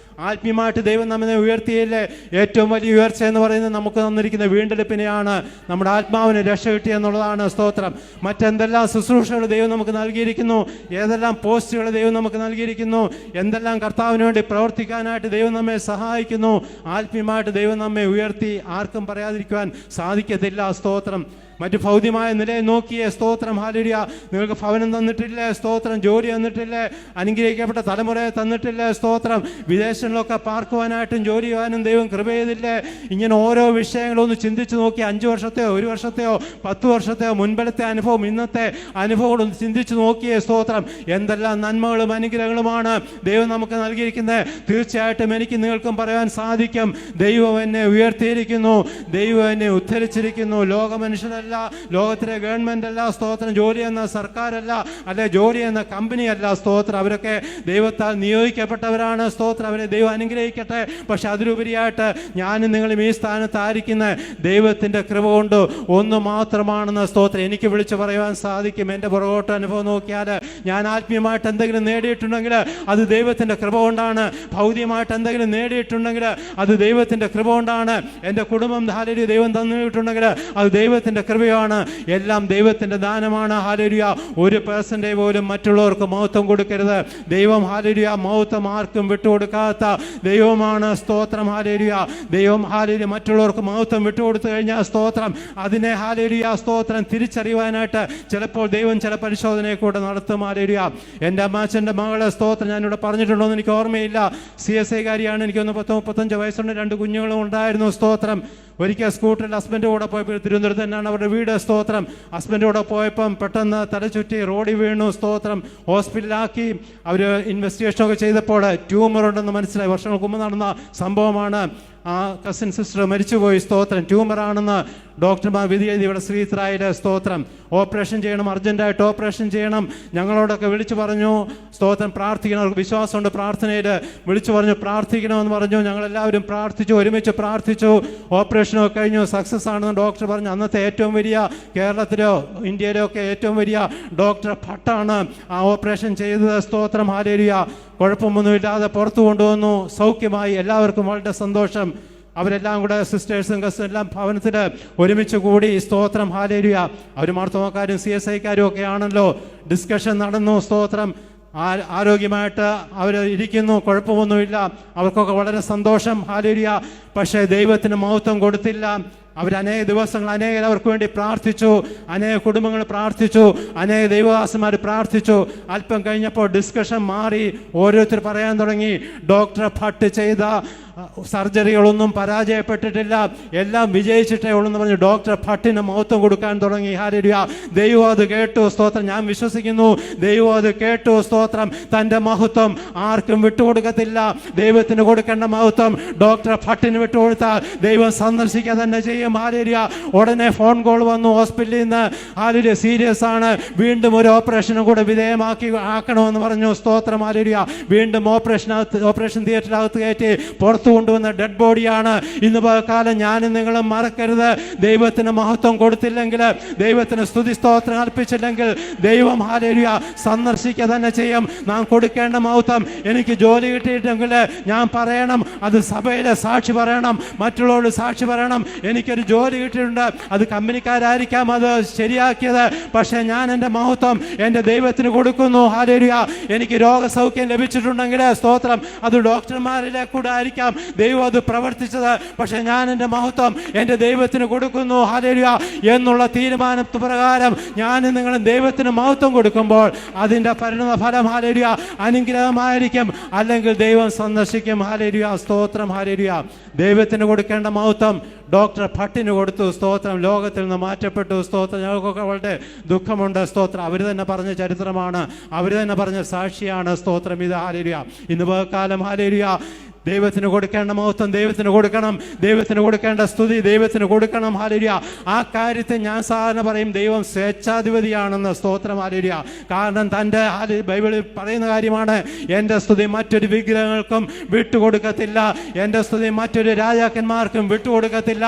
ആത്മീയമായിട്ട് ദൈവം നമ്മെ ഉയർത്തിയില്ലേ? ഏറ്റവും വലിയ ഉയർച്ച എന്ന് പറയുന്നത് നമുക്ക് തന്നിരിക്കുന്ന വീണ്ടെടുപ്പിനെയാണ്, നമ്മുടെ ആത്മാവിന് രക്ഷ കിട്ടിയ എന്നുള്ളതാണ്. സ്തോത്രം. മറ്റെന്തെല്ലാം ശുശ്രൂഷകൾ ദൈവം നമുക്ക് നൽകിയിരിക്കുന്നു, ഏതെല്ലാം പോസ്റ്റുകൾ ദൈവം നമുക്ക് നൽകിയിരിക്കുന്നു, എന്തെല്ലാം കർത്താവിന് വേണ്ടി പ്രവർത്തിക്കാനായിട്ട് ദൈവം നമ്മെ സഹായിക്കുന്നു. ആത്മീയമായിട്ട് ദൈവം നമ്മെ ഉയർത്തി ആർക്കും പറയാതിരിക്കുവാൻ സാധിക്കത്തില്ല. സ്തോത്രം. മറ്റു ഭൗതികമായ നിലയെ നോക്കിയേ. സ്തോത്രം. ഹല്ലേലൂയ. നിങ്ങൾക്ക് ഭവനം തന്നിട്ടില്ലേ? സ്തോത്രം. ജോലി തന്നിട്ടില്ലേ? അനുഗ്രഹിക്കപ്പെട്ട തലമുറയെ തന്നിട്ടില്ലേ? സ്തോത്രം. വിദേശങ്ങളിലൊക്കെ പാർക്കുവാനായിട്ടും ജോലി ചെയ്യാനും ദൈവം കൃപ ചെയ്തില്ലേ? ഇങ്ങനെ ഓരോ വിഷയങ്ങളൊന്ന് ചിന്തിച്ച് നോക്കി. 5 വർഷത്തെയോ 1 വർഷത്തെയോ 10 വർഷത്തെയോ മുൻപത്തെ അനുഭവം ഇന്നത്തെ അനുഭവങ്ങളൊന്ന് ചിന്തിച്ച് നോക്കിയേ. സ്തോത്രം. എന്തെല്ലാം നന്മകളും അനുഗ്രഹങ്ങളുമാണ് ദൈവം നമുക്ക് നൽകിയിരിക്കുന്നത്. തീർച്ചയായിട്ടും എനിക്ക് നിങ്ങൾക്കും പറയാൻ സാധിക്കും, ദൈവം എന്നെ ഉയർത്തിയിരിക്കുന്നു, ദൈവം എന്നെ ഉദ്ധരിച്ചിരിക്കുന്നു. ലോകമനുഷ്യനല്ല, ലോകത്തിലെ ഗവൺമെന്റ് അല്ല. സ്തോത്രം. ജോലി എന്ന സർക്കാരല്ല, അല്ലെ ജോലി എന്ന കമ്പനിയല്ല. സ്തോത്രം. അവരൊക്കെ ദൈവത്താൽ നിയോഗിക്കപ്പെട്ടവരാണ്. സ്തോത്രം. അവരെ ദൈവം അനുഗ്രഹിക്കട്ടെ. പക്ഷെ അതിലുപരിയായിട്ട് ഞാനും നിങ്ങളും ഈ സ്ഥാനത്തായിരിക്കുന്ന ദൈവത്തിൻ്റെ കൃപ കൊണ്ട് ഒന്ന് മാത്രമാണെന്ന് സ്തോത്രം എനിക്ക് വിളിച്ചു പറയുവാൻ സാധിക്കും. എൻ്റെ പുറകോട്ട് അനുഭവം നോക്കിയാൽ ഞാൻ ആത്മീയമായിട്ട് എന്തെങ്കിലും നേടിയിട്ടുണ്ടെങ്കിൽ അത് ദൈവത്തിൻ്റെ കൃപ കൊണ്ടാണ്. ഭൗതികമായിട്ട് എന്തെങ്കിലും നേടിയിട്ടുണ്ടെങ്കിൽ അത് ദൈവത്തിൻ്റെ കൃപ കൊണ്ടാണ്. എൻ്റെ കുടുംബം ഹല്ലേലൂയ ദൈവം തന്നിട്ടുണ്ടെങ്കിൽ അത് ദൈവത്തിൻ്റെ കൃപയാണ്. എല്ലാം ദൈവത്തിൻ്റെ ദാനമാണ്. ഹല്ലേലൂയ. 1% പോലും മറ്റുള്ളവർക്ക് മഹത്വം കൊടുക്കരുത്. ദൈവം ഹല്ലേലൂയ മഹത്വം ആർക്കും വിട്ടുകൊടുക്കാത്ത ദൈവമാണ്. സ്തോത്രം. ഹല്ലേലൂയ. ദൈവം ഹല്ലേലൂയ മറ്റുള്ളവർക്ക് മഹത്വം വിട്ടുകൊടുത്തു കഴിഞ്ഞാൽ സ്തോത്രം അതിനെ ഹല്ലേലൂയ സ്തോത്രം തിരിച്ചറിയുവാനായിട്ട് ചിലപ്പോൾ ദൈവം ചില പരിശോധനയെ കൂടെ നടത്തും. ഹല്ലേലൂയ. എൻ്റെ അമ്മാച്ചൻ്റെ മകളെ സ്തോത്രം ഞാനിവിടെ പറഞ്ഞിട്ടുണ്ടോ എന്ന് എനിക്ക് ഓർമ്മയില്ല. CSI കാരിയാണ്. എനിക്കൊന്ന് 30-35 വയസ്സുണ്ട്. 2 കുഞ്ഞുങ്ങളും ഉണ്ടായിരുന്നു. സ്തോത്രം. ഒരിക്കൽ സ്കൂട്ടറിൽ ഹസ്ബൻഡ് കൂടെ പോയപ്പോൾ, തിരുവനന്തപുരത്ത് തന്നെയാണ് അവരുടെ വീട്. സ്തോത്രം. ഹസ്ബൻഡ് കൂടെ പോയപ്പം പെട്ടെന്ന് തലചുറ്റി റോഡിൽ വീണു. സ്തോത്രം. ഹോസ്പിറ്റലാക്കി. അവർ ഇൻവെസ്റ്റിഗേഷനൊക്കെ ചെയ്തപ്പോൾ ട്യൂമർ ഉണ്ടെന്ന് മനസ്സിലായി. വർഷങ്ങൾക്ക് മുമ്പ് നടന്ന സംഭവമാണ്. ആ കസിൻ സിസ്റ്റർ മരിച്ചുപോയി. സ്തോത്രം. ട്യൂമറാണെന്ന് ഡോക്ടർമാർ വിധി എഴുതി. ഇവിടെ ശ്രീത്രായിലെ സ്തോത്രം ഓപ്പറേഷൻ ചെയ്യണം, അർജൻറ്റായിട്ട് ഓപ്പറേഷൻ ചെയ്യണം. ഞങ്ങളോടൊക്കെ വിളിച്ചു പറഞ്ഞു, സ്തോത്രം പ്രാർത്ഥിക്കണം, അവർക്ക് വിശ്വാസമുണ്ട്, പ്രാർത്ഥനയിൽ വിളിച്ചു പറഞ്ഞു പ്രാർത്ഥിക്കണമെന്ന് പറഞ്ഞു. ഞങ്ങളെല്ലാവരും പ്രാർത്ഥിച്ചു, ഒരുമിച്ച് പ്രാർത്ഥിച്ചു. ഓപ്പറേഷനൊക്കെ കഴിഞ്ഞു, സക്സസ് ആണെന്ന് ഡോക്ടർ പറഞ്ഞു. അന്നത്തെ ഏറ്റവും വലിയ, കേരളത്തിലോ ഇന്ത്യയിലോ ഒക്കെ ഏറ്റവും വലിയ ഡോക്ടർ ഭട്ടാണ് ആ ഓപ്പറേഷൻ ചെയ്തത്. സ്തോത്രം. ഹല്ലേലൂയ. കുഴപ്പമൊന്നുമില്ലാതെ പുറത്തു കൊണ്ടുവന്നു. സൗഖ്യമായി. എല്ലാവർക്കും വളരെ സന്തോഷം. അവരെല്ലാം കൂടെ സിസ്റ്റേഴ്സും കസും എല്ലാം ഭവനത്തിൽ ഒരുമിച്ച് കൂടി. സ്തോത്രം, ഹല്ലേലൂയ. അവർ മാർത്തോമാക്കാരും CSIക്കാരും ഒക്കെ ആണല്ലോ. ഡിസ്കഷൻ നടന്നു. സ്തോത്രം. ആരോഗ്യമായിട്ട് അവർ ഇരിക്കുന്നു. കുഴപ്പമൊന്നുമില്ല. അവർക്കൊക്കെ വളരെ സന്തോഷം. ഹല്ലേലൂയ. പക്ഷേ ദൈവത്തിന് മഹത്വം കൊടുത്തില്ല. അവർ അനേക ദിവസങ്ങൾ അനേകം അവർക്ക് വേണ്ടി പ്രാർത്ഥിച്ചു. അനേക കുടുംബങ്ങൾ പ്രാർത്ഥിച്ചു. അനേക ദൈവദാസന്മാർ പ്രാർത്ഥിച്ചു. അല്പം കഴിഞ്ഞപ്പോൾ ഡിസ്കഷൻ മാറി. ഓരോരുത്തർ പറയാൻ തുടങ്ങി, ഡോക്ടർ ഭട്ട് ചെയ്ത സർജറികളൊന്നും പരാജയപ്പെട്ടിട്ടില്ല, എല്ലാം വിജയിച്ചിട്ടേ ഉള്ളൂ എന്ന് പറഞ്ഞ് ഡോക്ടർ ഭട്ടിന് മഹത്വം കൊടുക്കാൻ തുടങ്ങി. ഹല്ലേലൂയ. ദൈവം അത് കേട്ടു. സ്തോത്രം. ഞാൻ വിശ്വസിക്കുന്നു ദൈവം അത് കേട്ടു. സ്തോത്രം. തൻ്റെ മഹത്വം ആർക്കും വിട്ടുകൊടുക്കത്തില്ല. ദൈവത്തിന് കൊടുക്കേണ്ട മഹത്വം ഡോക്ടർ ഭട്ടിന് വിട്ടുകൊടുത്താൽ ദൈവം സന്ദർശിക്കുക തന്നെ ചെയ്യും. ഹല്ലേലൂയ. ഉടനെ ഫോൺ കോൾ വന്നു ഹോസ്പിറ്റലിൽ നിന്ന്. ഹല്ലേലൂയ, സീരിയസ് ആണ്, വീണ്ടും ഒരു ഓപ്പറേഷനും കൂടെ ആക്കണമെന്ന് പറഞ്ഞു. സ്തോത്രം. ഹല്ലേലൂയ. വീണ്ടും ഓപ്പറേഷൻ തിയേറ്ററിനകത്ത് കയറ്റി പുറത്ത് കൊണ്ടുവന്ന ഡെഡ് ബോഡിയാണ്. ഇന്ന് കാലം ഞാനും നിങ്ങളും മറക്കരുത്, ദൈവത്തിന് മഹത്വം കൊടുത്തില്ലെങ്കിൽ, ദൈവത്തിന് സ്തുതി സ്തോത്രം അർപ്പിച്ചില്ലെങ്കിൽ ദൈവം ഹല്ലേലൂയ സന്ദർശിക്കുക തന്നെ ചെയ്യും. നാം കൊടുക്കേണ്ട മഹത്വം. എനിക്ക് ജോലി കിട്ടിയിട്ടെങ്കിൽ ഞാൻ പറയണം, അത് സഭയിലെ സാക്ഷി പറയണം, മറ്റുള്ളവരോട് സാക്ഷി പറയണം. എനിക്കൊരു ജോലി കിട്ടിയിട്ടുണ്ട്, അത് കമ്പനിക്കാരായിരിക്കാം അത് ശരിയാക്കിയത്, പക്ഷേ ഞാൻ എൻ്റെ മഹത്വം എൻ്റെ ദൈവത്തിന് കൊടുക്കുന്നു. ഹല്ലേലൂയ. എനിക്ക് രോഗസൗഖ്യം ലഭിച്ചിട്ടുണ്ടെങ്കിൽ സ്തോത്രം, അത് ഡോക്ടർമാരിലെ കൂടെ ആയിരിക്കാം ദൈവം അത് പ്രവർത്തിച്ചത്, പക്ഷെ ഞാൻ എൻ്റെ മഹത്വം എൻ്റെ ദൈവത്തിന് കൊടുക്കുന്നു. ഹല്ലേലൂയ എന്നുള്ള തീരുമാനത്തു പ്രകാരം ഞാൻ നിങ്ങൾ ദൈവത്തിന് മഹത്വം കൊടുക്കുമ്പോൾ അതിൻ്റെ പരിണത ഫലം ഹല്ലേലൂയ അനുഗ്രഹമായിരിക്കും, അല്ലെങ്കിൽ ദൈവം സന്ദർശിക്കും. ഹല്ലേലൂയ. സ്തോത്രം. ഹല്ലേലൂയ. ദൈവത്തിന് കൊടുക്കേണ്ട മഹത്വം ഡോക്ടർ ഭട്ടിന് കൊടുത്തു. സ്തോത്രം. ലോകത്തിൽ നിന്ന് മാറ്റപ്പെട്ടു. സ്തോത്രം. ഞങ്ങൾക്കൊക്കെ വളരെ ദുഃഖമുണ്ട്. സ്തോത്രം. അവർ തന്നെ പറഞ്ഞ ചരിത്രമാണ്, അവർ തന്നെ പറഞ്ഞ സാക്ഷിയാണ്. സ്തോത്രം. ഇത് ഹല്ലേലൂയ. ഇന്ന് കാലം ഹല്ലേലൂയ ദൈവത്തിന് കൊടുക്കേണ്ട മഹത്വം ദൈവത്തിന് കൊടുക്കണം, ദൈവത്തിന് കൊടുക്കേണ്ട സ്തുതി ദൈവത്തിന് കൊടുക്കണം. ഹല്ലേലൂയ. ആ കാര്യത്തിൽ ഞാൻ സാധാരണ പറയും ദൈവം സ്വേച്ഛാധിപതിയാണെന്ന്. സ്തോത്രം. ഹല്ലേലൂയ. കാരണം തൻ്റെ ബൈബിളിൽ പറയുന്ന കാര്യമാണ്, എൻ്റെ സ്തുതി മറ്റൊരു വിഗ്രഹങ്ങൾക്കും വിട്ടുകൊടുക്കത്തില്ല, എൻ്റെ സ്തുതി മറ്റൊരു രാജാക്കന്മാർക്കും വിട്ടുകൊടുക്കത്തില്ല,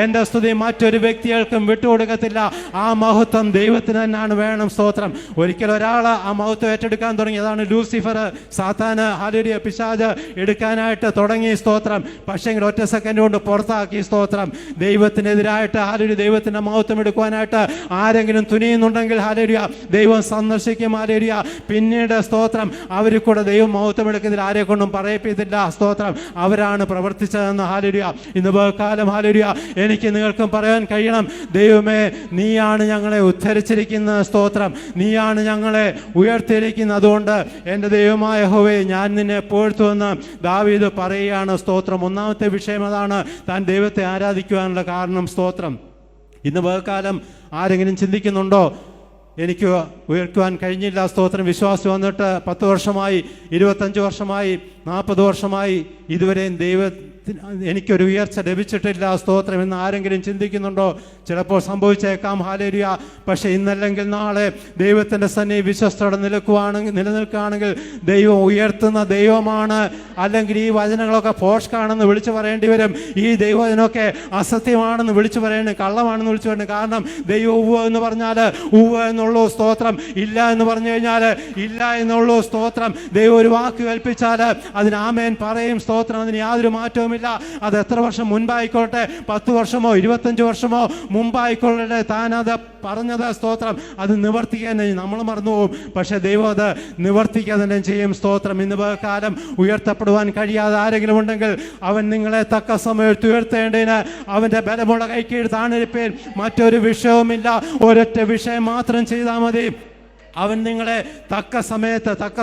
എൻ്റെ സ്തുതി മറ്റൊരു വ്യക്തികൾക്കും വിട്ടുകൊടുക്കത്തില്ല. ആ മഹത്വം ദൈവത്തിന് തന്നെയാണ് വേണം. സ്തോത്രം. ഒരിക്കൽ ഒരാൾ ആ മഹത്വം ഏറ്റെടുക്കാൻ തുടങ്ങി. അതാണ് ലൂസിഫർ, സാത്താന്. ഹല്ലേലൂയ. പിശാച് എടുക്കാനായിട്ട് തുടങ്ങി. സ്തോത്രം. പക്ഷേ ഒറ്റ സെക്കൻഡ് കൊണ്ട് പുറത്താക്കി. സ്തോത്രം. ദൈവത്തിനെതിരായിട്ട് ഹല്ലേലൂയ ദൈവത്തിൻ്റെ മഹത്വം എടുക്കുവാനായിട്ട് ആരെങ്കിലും തുനിയുന്നുണ്ടെങ്കിൽ ഹല്ലേലൂയ ദൈവം സന്ദർശിക്കും. ഹല്ലേലൂയ. പിന്നീട് സ്തോത്രം അവരിൽ കൂടെ ദൈവം മഹത്വം എടുക്കുന്നതിൽ ആരെ കൊണ്ടും പറയിപ്പിച്ചില്ല. സ്തോത്രം. അവരാണ് പ്രവർത്തിച്ചതെന്ന്. ഹല്ലേലൂയ. ഇന്ന് കാലം ഹല്ലേലൂയ എനിക്ക് നിങ്ങൾക്കും പറയാൻ കഴിയണം, ദൈവമേ നീയാണ് ഞങ്ങളെ ഉദ്ധരിച്ചിരിക്കുന്നത്. സ്തോത്രം. നീയാണ് ഞങ്ങളെ ഉയർത്തിയിരിക്കുന്നത്. അതുകൊണ്ട് എൻ്റെ ദൈവമായ യഹോവേ ഞാൻ നിന്നെ പുകഴ്ത്തുമെന്ന് ദാവീദ് പറയുകയാണ്. സ്തോത്രം. ഒന്നാമത്തെ വിഷയം അതാണ്, താൻ ദൈവത്തെ ആരാധിക്കുവാനുള്ള കാരണം. സ്തോത്രം. ഇന്ന് കാലം ആരെങ്കിലും ചിന്തിക്കുന്നുണ്ടോ, എനിക്ക് ഉയർത്തുവാൻ കഴിഞ്ഞില്ല? സ്തോത്രം. വിശ്വാസം വന്നിട്ട് 10 വർഷമായി, 25 വർഷമായി, 40 വർഷമായി, ഇതുവരെയും എനിക്കൊരു ഉയർച്ച ലഭിച്ചിട്ടില്ല. സ്തോത്രം എന്ന് ആരെങ്കിലും ചിന്തിക്കുന്നുണ്ടോ? ചിലപ്പോൾ സംഭവിച്ചേക്കാം. ഹല്ലേലൂയ. പക്ഷേ ഇന്നല്ലെങ്കിൽ നാളെ ദൈവത്തിൻ്റെ സന്നിധി വിശ്വസ്തയോടെ നിലനിൽക്കുകയാണെങ്കിൽ ദൈവം ഉയർത്തുന്ന ദൈവമാണ്. അല്ലെങ്കിൽ ഈ വചനങ്ങളൊക്കെ ഫോഷ്കാണെന്ന് വിളിച്ചു പറയേണ്ടി വരും. ഈ ദൈവവചനമൊക്കെ അസത്യമാണെന്ന് വിളിച്ചു പറയേണ്ടി, കള്ളമാണെന്ന് വിളിച്ചു പറയേണ്ടി. കാരണം ദൈവം ഉവ്വ് എന്ന് പറഞ്ഞാൽ ഉവ്വ് എന്നുള്ളൂ. സ്തോത്രം. ഇല്ല എന്ന് പറഞ്ഞു കഴിഞ്ഞാൽ ഇല്ല എന്നുള്ളൂ. സ്തോത്രം. ദൈവം ഒരു വാക്ക് കൽപ്പിച്ചാൽ അതിന് ആമേൻ പറയും. സ്തോത്രം. അതിന് യാതൊരു മാറ്റവും ഇല്ല. അത് എത്ര വർഷം മുൻപായിക്കോട്ടെ, 10 വർഷമോ 25 വർഷമോ മുമ്പായിക്കൊള്ളട്ടെ, താൻ അത് പറഞ്ഞത് സ്തോത്രം അത് നിവർത്തിക്കാൻ നമ്മൾ മറന്നുപോകും. പക്ഷെ ദൈവം അത് നിവർത്തിക്കുക തന്നെ ചെയ്യും. സ്തോത്രം. ഇന്ന് കാലം ഉയർത്തപ്പെടുവാൻ കഴിയാതെ ആരെങ്കിലും ഉണ്ടെങ്കിൽ അവൻ നിങ്ങളെ തക്ക സമയത്ത് ഉയർത്തേണ്ടതിന് അവൻ്റെ ബലമുള്ള കൈക്കീഴ് താണിരിപ്പേൻ. മറ്റൊരു വിഷയവുമില്ല, ഒരൊറ്റ വിഷയം മാത്രം ചെയ്താൽ മതി. അവൻ നിങ്ങളെ തക്ക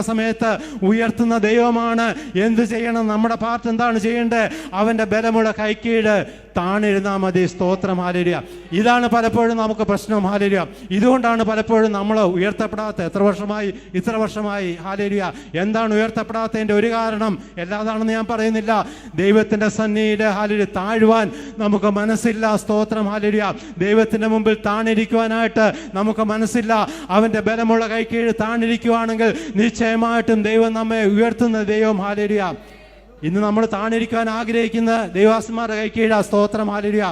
സമയത്ത് ഉയർത്തുന്ന ദൈവമാണ്. എന്ത് ചെയ്യണം? നമ്മുടെ പാർട്ട് എന്താണ് ചെയ്യേണ്ടത്? അവൻ്റെ ബലമുള്ള കൈക്കീഴ് താണിരുന്നാൽ മതി. സ്തോത്രം. ഹല്ലേലൂയ. ഇതാണ് പലപ്പോഴും നമുക്ക് പ്രശ്നം. ഹല്ലേലൂയ. ഇതുകൊണ്ടാണ് പലപ്പോഴും നമ്മൾ ഉയർത്തപ്പെടാത്ത. ഇത്ര വർഷമായി. ഹല്ലേലൂയ. എന്താണ് ഉയർത്തപ്പെടാത്തതിൻ്റെ ഒരു കാരണം? എല്ലാതാണെന്ന് ഞാൻ പറയുന്നില്ല. ദൈവത്തിൻ്റെ സന്നിധിയിൽ ഹല്ലേലൂയ താഴുവാൻ നമുക്ക് മനസ്സില്ല. സ്തോത്രം. ഹല്ലേലൂയ. ദൈവത്തിൻ്റെ മുമ്പിൽ താണിരിക്കുവാനായിട്ട് നമുക്ക് മനസ്സില്ല. അവൻ്റെ ബലമുള്ള കൈക്കീഴ് താണിരിക്കുവാണെങ്കിൽ നിശ്ചയമായിട്ടും ദൈവം നമ്മെ ഉയർത്തുന്ന ദൈവം. ഹല്ലേലൂയ. ഇന്ന് നമ്മൾ താണിരിക്കാൻ ആഗ്രഹിക്കുന്ന ദൈവദാസന്മാരുടെ കൈക്കീഴാ. സ്തോത്രം. ഹല്ലേലൂയ.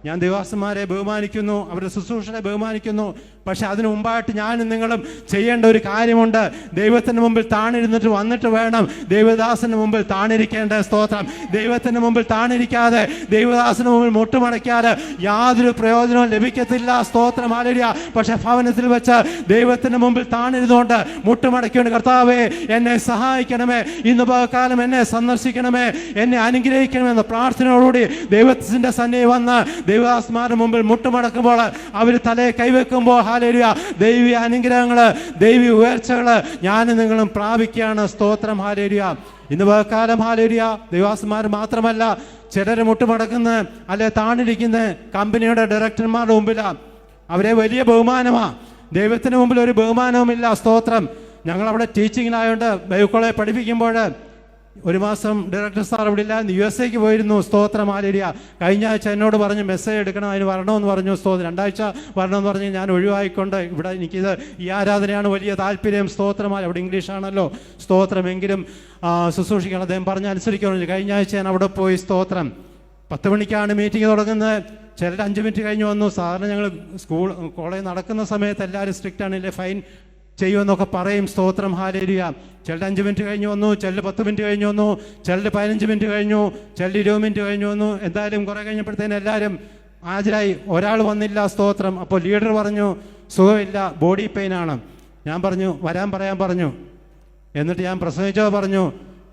ഞാൻ ദൈവദാസന്മാരെ ബഹുമാനിക്കുന്നു, അവരുടെ ശുശ്രൂഷനെ ബഹുമാനിക്കുന്നു. പക്ഷെ അതിനു മുമ്പായിട്ട് ഞാനും നിങ്ങളും ചെയ്യേണ്ട ഒരു കാര്യമുണ്ട്. ദൈവത്തിന് മുമ്പിൽ താണിരുന്നിട്ട് വന്നിട്ട് വേണം ദൈവദാസന് മുമ്പിൽ താണിരിക്കേണ്ട. സ്തോത്രം. ദൈവത്തിന് മുമ്പിൽ താണിരിക്കാതെ, ദൈവദാസന് മുമ്പിൽ മുട്ടുമടക്കാതെ യാതൊരു പ്രയോജനവും ലഭിക്കത്തില്ല. സ്തോത്രം. ഹല്ലേലൂയ. പക്ഷെ ഭവനത്തിൽ വെച്ച് ദൈവത്തിന് മുമ്പിൽ താണിരുന്നുകൊണ്ട് മുട്ടുമടക്കിക്കൊണ്ട്, കർത്താവേ എന്നെ സഹായിക്കണമേ, ഇന്ന് പകൽക്കാലം എന്നെ സന്ദർശിക്കണമേ, എന്നെ അനുഗ്രഹിക്കണമെന്ന് പ്രാർത്ഥനയോടുകൂടി ദൈവത്തിന്റെ സന്നിധി വന്ന് ദൈവദാസന്മാരുടെ മുമ്പിൽ മുട്ടുമടക്കുമ്പോൾ അവർ തലയെ കൈവെക്കുമ്പോൾ ഹല്ലേലൂയ ദൈവിക അനുഗ്രഹങ്ങൾ, ദൈവിക ഉയർച്ചകൾ ഞാനും നിങ്ങളും പ്രാപിക്കുകയാണ്. സ്തോത്രം. ഹല്ലേലൂയ. ഇന്ന് പകൽക്കാലം ഹല്ലേലൂയ ദൈവദാസന്മാർ മാത്രമല്ല, ചിലർ മുട്ടുമടക്കുന്ന അല്ലെ താണിരിക്കുന്ന കമ്പനിയുടെ ഡയറക്ടർമാരുടെ മുമ്പിലാണ്. അവരെ വലിയ ബഹുമാനമാണ്. ദൈവത്തിന് മുമ്പിൽ ഒരു ബഹുമാനവുമില്ല. സ്തോത്രം. ഞങ്ങളവിടെ ടീച്ചിങ്ങിനായതുകൊണ്ട് ബൈബിൾ കോളേജ് പഠിപ്പിക്കുമ്പോൾ ഒരു മാസം ഡയറക്ടർ സാർ ഇവിടെ ഇല്ല, USA പോയിരുന്നു. സ്തോത്രം. ഹല്ലേലൂയ. കഴിഞ്ഞ ആഴ്ച എന്നോട് പറഞ്ഞു മെസ്സേജ് എടുക്കണം, അതിന് വരണമെന്ന് പറഞ്ഞു. സ്തോത്രം. 2 ആഴ്ച വരണമെന്ന് പറഞ്ഞ് ഞാൻ ഒഴിവായിക്കൊണ്ട് ഇവിടെ എനിക്കിത് ഈ ആരാധനയാണ് വലിയ താല്പര്യം. സ്തോത്രമായി. അവിടെ ഇംഗ്ലീഷാണല്ലോ. സ്തോത്രമെങ്കിലും ശുശ്രൂഷിക്കണം. അദ്ദേഹം പറഞ്ഞ അനുസരിക്കണം. കഴിഞ്ഞ ആഴ്ച ഞാൻ അവിടെ പോയി. സ്തോത്രം. 10 മണിക്കാണ് മീറ്റിംഗ് തുടങ്ങുന്നത്. ചിലർ 5 മിനിറ്റ് കഴിഞ്ഞ് വന്നു. സാധാരണ ഞങ്ങൾ കോളേജ് നടക്കുന്ന സമയത്ത് എല്ലാവരും സ്ട്രിക്റ്റ് ആണല്ലേ, ഫൈൻ ചെയ്യുമെന്നൊക്കെ പറയും. സ്തോത്രം. ഹല്ലേലൂയ. ചിലർ 5 മിനിറ്റ് കഴിഞ്ഞ് വന്നു, ചിലർ 10 മിനിറ്റ് കഴിഞ്ഞ് വന്നു, ചിലർ 15 മിനിറ്റ് കഴിഞ്ഞു, ചിലർ 20 മിനിറ്റ് കഴിഞ്ഞു വന്നു. എന്തായാലും കുറെ കഴിഞ്ഞപ്പോഴത്തേന് എല്ലാവരും ഹാജരായി. ഒരാൾ വന്നില്ല. സ്തോത്രം. അപ്പോൾ ലീഡർ പറഞ്ഞു സുഖമില്ല, ബോഡി പെയിനാണ്. ഞാൻ പറഞ്ഞു വരാൻ പറയാൻ പറഞ്ഞു. എന്നിട്ട് ഞാൻ പ്രസംഗിച്ചോ പറഞ്ഞു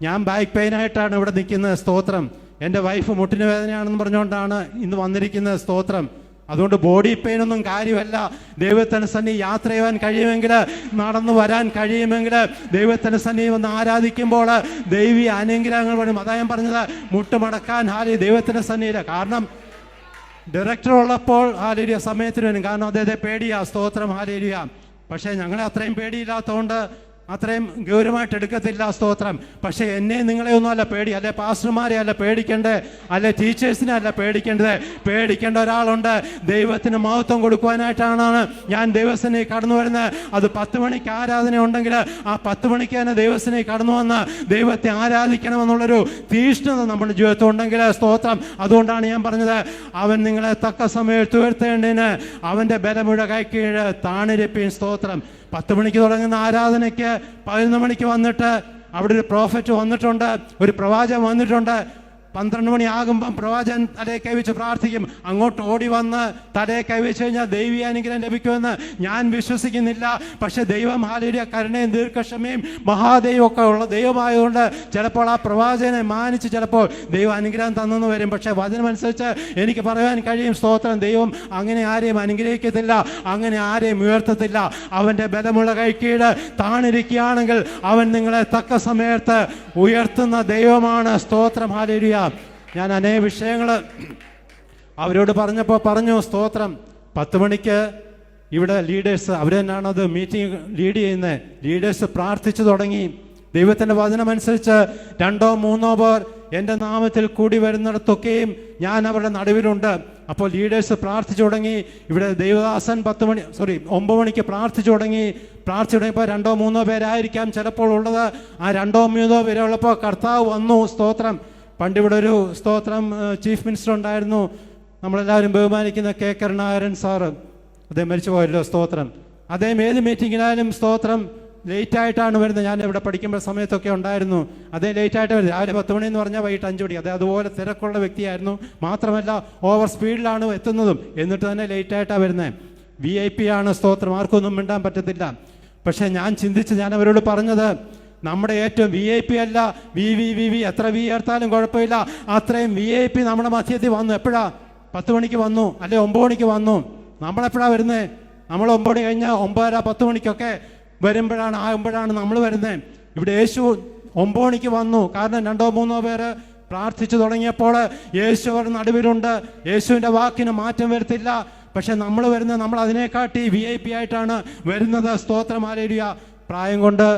ഞാൻ ബാക്ക് പെയിനായിട്ടാണ് ഇവിടെ നിൽക്കുന്നത്. സ്തോത്രം. എൻ്റെ വൈഫ് മുട്ടിന് വേദനയാണെന്ന് പറഞ്ഞുകൊണ്ടാണ് ഇന്ന് വന്നിരിക്കുന്നത്. സ്തോത്രം. അതുകൊണ്ട് ബോഡി പെയിനൊന്നും കാര്യമല്ല. ദൈവത്തിന് സന്നിധി യാത്ര ചെയ്യാൻ കഴിയുമെങ്കിൽ, നടന്നു വരാൻ കഴിയുമെങ്കിൽ, ദൈവത്തിന് സന്നിധി വന്ന് ആരാധിക്കുമ്പോൾ ദൈവീയ അനുഗ്രഹങ്ങൾ വരും. അതാ ഞാൻ പറഞ്ഞത്, മുട്ടുമടക്കാൻ ദൈവത്തിന് സന്നിധിയില്ല. കാരണം ഡയറക്ടർ ഉള്ളപ്പോൾ ഹല്ലേലൂയ സമയത്തിന് വരും. കാരണം അദ്ദേഹത്തെ പേടിയാ. സ്തോത്രം. ഹല്ലേലൂയ. പക്ഷേ ഞങ്ങളെ അത്രയും പേടിയില്ലാത്തതുകൊണ്ട് അത്രയും ഗൗരവമായിട്ട് എടുക്കത്തില്ല. സ്തോത്രം. പക്ഷേ എന്നെ നിങ്ങളെ ഒന്നും അല്ല പേടി, അല്ലെ പാസ്റ്റർമാരെ അല്ല പേടിക്കേണ്ടത്, അല്ലെ ടീച്ചേഴ്സിനെ അല്ല പേടിക്കേണ്ടത്. പേടിക്കേണ്ട ഒരാളുണ്ട്. ദൈവത്തിന് മഹത്വം കൊടുക്കുവാനായിട്ടാണ് ഞാൻ ദൈവസേനയിൽ കടന്നു വരുന്നത്. അത് 10 മണിക്ക് ആരാധന ഉണ്ടെങ്കിൽ ആ 10 മണിക്ക് തന്നെ ദൈവസേനയിൽ കടന്നു വന്ന് ദൈവത്തെ ആരാധിക്കണമെന്നുള്ളൊരു തീഷ്ണത നമ്മുടെ ജീവിതത്തിൽ ഉണ്ടെങ്കിൽ. സ്തോത്രം. അതുകൊണ്ടാണ് ഞാൻ പറഞ്ഞത്, അവൻ നിങ്ങളെ തക്ക സമയത്ത് ഉയർത്തേണ്ടതിന് അവൻ്റെ ബലമുഴ കൈക്കീഴ് താണിരിപ്പീൻ. സ്തോത്രം. 10 മണിക്ക് തുടങ്ങുന്ന ആരാധനയ്ക്ക് 11 മണിക്ക് വന്നിട്ട് അവിടെ ഒരു പ്രോഫറ്റ് വന്നിട്ടുണ്ട്, ഒരു പ്രവാചകൻ വന്നിട്ടുണ്ട്. 12 മണിയാകുമ്പം പ്രവാചകൻ തലയെ കൈവച്ച് പ്രാർത്ഥിക്കും. അങ്ങോട്ട് ഓടി വന്ന് തലയെ കൈവച്ച് കഴിഞ്ഞാൽ ദൈവീയ അനുഗ്രഹം ലഭിക്കുമെന്ന് ഞാൻ വിശ്വസിക്കുന്നില്ല. പക്ഷെ ദൈവം ഹല്ലേലൂയ കരുണയും ദീർഘക്ഷമയും മഹാദൈവം ഒക്കെ ഉള്ള ദൈവമായതുകൊണ്ട് ചിലപ്പോൾ ആ പ്രവാചകനെ മാനിച്ച് ചിലപ്പോൾ ദൈവം അനുഗ്രഹം തന്നെന്ന് വരും. പക്ഷെ വചനമനുസരിച്ച് എനിക്ക് പറയാൻ കഴിയും. സ്തോത്രം. ദൈവം അങ്ങനെ ആരെയും അനുഗ്രഹിക്കത്തില്ല, അങ്ങനെ ആരെയും ഉയർത്തത്തില്ല. അവൻ്റെ ബലമുള്ള കൈക്കീഴ് താണിരിക്കുകയാണെങ്കിൽ അവൻ നിങ്ങളെ തക്ക സമയത്ത് ഉയർത്തുന്ന ദൈവമാണ്. സ്തോത്രം. ഹല്ലേലൂയ. ഞാൻ അനേക വിഷയങ്ങൾ അവരോട് പറഞ്ഞപ്പോൾ പറഞ്ഞു. സ്തോത്രം. 10 മണിക്ക് ഇവിടെ ലീഡേഴ്സ് അവർ തന്നെയാണ് അത് മീറ്റിംഗ് ലീഡ് ചെയ്യുന്നത്. ലീഡേഴ്സ് പ്രാർത്ഥിച്ചു തുടങ്ങി. ദൈവത്തിൻ്റെ വചനമനുസരിച്ച് 2 or 3 പേർ എൻ്റെ നാമത്തിൽ കൂടി വരുന്നിടത്തൊക്കെയും ഞാൻ അവരുടെ നടുവിലുണ്ട്. അപ്പോൾ ലീഡേഴ്സ് പ്രാർത്ഥിച്ചു തുടങ്ങി. ഇവിടെ ദൈവദാസൻ 9 മണിക്ക് പ്രാർത്ഥിച്ചു തുടങ്ങി. പ്രാർത്ഥിച്ചു തുടങ്ങിയപ്പോൾ 2 or 3 പേരായിരിക്കാം ചിലപ്പോൾ ഉള്ളത്. ആ 2 or 3 പേരുള്ളപ്പോൾ കർത്താവ് വന്നു. സ്തോത്രം. പണ്ടിവിടെ ഒരു സ്തോത്രം ചീഫ് മിനിസ്റ്റർ ഉണ്ടായിരുന്നു, നമ്മളെല്ലാവരും ബഹുമാനിക്കുന്ന K. കരുണാകരൻ സാറ്. അദ്ദേഹം മരിച്ചു പോയല്ലോ. സ്തോത്രം. അദ്ദേഹം ഏത് മീറ്റിങ്ങിനായാലും സ്തോത്രം ലേറ്റായിട്ടാണ് വരുന്നത്. ഞാൻ ഇവിടെ പഠിക്കുമ്പോൾ സമയത്തൊക്കെ ഉണ്ടായിരുന്നു. അദ്ദേഹം ലേറ്റായിട്ട് വരുന്നത്. രാവിലെ 10 മണി എന്ന് പറഞ്ഞാൽ വൈകിട്ട് 5 മണി. അദ്ദേഹം അതുപോലെ തിരക്കുള്ള വ്യക്തിയായിരുന്നു. മാത്രമല്ല ഓവർ സ്പീഡിലാണ് എത്തുന്നതും. എന്നിട്ട് തന്നെ ലേറ്റായിട്ടാണ് വരുന്നത്. VIP ആണ്. സ്തോത്രം. ആർക്കൊന്നും മിണ്ടാൻ പറ്റത്തില്ല. പക്ഷേ ഞാൻ ചിന്തിച്ച് ഞാൻ അവരോട് പറഞ്ഞത്, നമ്മുടെ ഏറ്റവും VIP അല്ല, VV എത്ര V എടുത്താലും കുഴപ്പമില്ല, അത്രയും VIP നമ്മുടെ മധ്യത്തിൽ വന്നു. എപ്പോഴാ? 10 മണിക്ക് വന്നു, അല്ലെ 9 മണിക്ക് വന്നു. നമ്മളെപ്പോഴാണ് വരുന്നത്? നമ്മൾ 9 മണി കഴിഞ്ഞാൽ 9:30 10 മണിക്കൊക്കെ ആകുമ്പോഴാണ് നമ്മൾ വരുന്നത്. ഇവിടെ യേശു 9 മണിക്ക് വന്നു. കാരണം 2 or 3 പേര് പ്രാർത്ഥിച്ചു തുടങ്ങിയപ്പോൾ യേശു അവർ നടുവിലുണ്ട്. യേശുവിൻ്റെ വാക്കിന് മാറ്റം വരുത്തില്ല. പക്ഷെ നമ്മൾ വരുന്നത്, നമ്മൾ അതിനെക്കാട്ടി VIP ആയിട്ടാണ് വരുന്നത്. സ്തോത്രം. ഹല്ലേലൂയ. പ്രായം കൊണ്ട്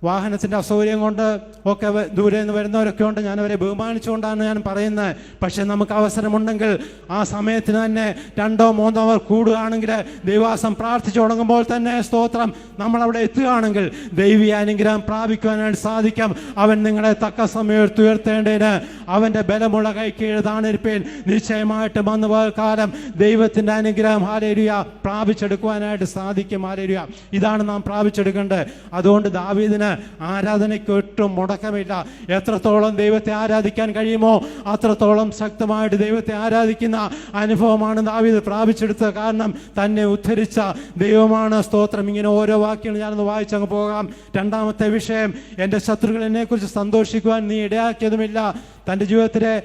വാഹനത്തിൻ്റെ അസൗകര്യം കൊണ്ട് ഒക്കെ ദൂരെ നിന്ന് വരുന്നവരൊക്കെ ഉണ്ട്. ഞാനവരെ ബഹുമാനിച്ചുകൊണ്ടാണ് ഞാൻ പറയുന്നത്. പക്ഷേ നമുക്ക് അവസരമുണ്ടെങ്കിൽ ആ സമയത്തിന് തന്നെ 2 or 3 അവർ കൂടുകയാണെങ്കിൽ, ദൈവാസം പ്രാർത്ഥിച്ചു തുടങ്ങുമ്പോൾ തന്നെ സ്തോത്രം നമ്മളവിടെ എത്തുകയാണെങ്കിൽ ദൈവീയ അനുഗ്രഹം പ്രാപിക്കുവാനായിട്ട് സാധിക്കും. അവൻ നിങ്ങളെ തക്ക സമയത്ത് ഉയർത്തേണ്ടതിന് അവൻ്റെ ബലമുള്ള കൈക്കീഴ് താണിരിപ്പേൻ. നിശ്ചയമായിട്ട് വന്നു പോയ കാലം ദൈവത്തിൻ്റെ അനുഗ്രഹം ഹല്ലേലൂയ പ്രാപിച്ചെടുക്കുവാനായിട്ട് സാധിക്കും. ഹല്ലേലൂയ, ഇതാണ് നാം പ്രാപിച്ചെടുക്കേണ്ടത്. അതുകൊണ്ട് ദാവീദിന് ആരാധനയ്ക്ക് ഒട്ടും മുടക്കമില്ല. എത്രത്തോളം ദൈവത്തെ ആരാധിക്കാൻ കഴിയുമോ അത്രത്തോളം ശക്തമായിട്ട് ദൈവത്തെ ആരാധിക്കുന്ന അനുഭവമാണ് ദാവീദ് പ്രാപിച്ചെടുത്തത്. കാരണം തന്നെ ഉദ്ധരിച്ച ദൈവമാണ്. സ്തോത്രം. ഇങ്ങനെ ഓരോ വാക്യങ്ങൾ ഞാനൊന്ന് വായിച്ചങ്ങ് പോകാം. 2ാമത്തെ വിഷയം, എൻ്റെ ശത്രുക്കൾ എന്നെക്കുറിച്ച് സന്തോഷിക്കുവാൻ നീ ഇടയാക്കിയതുമില്ല. തൻ്റെ ജീവിതത്തിലെ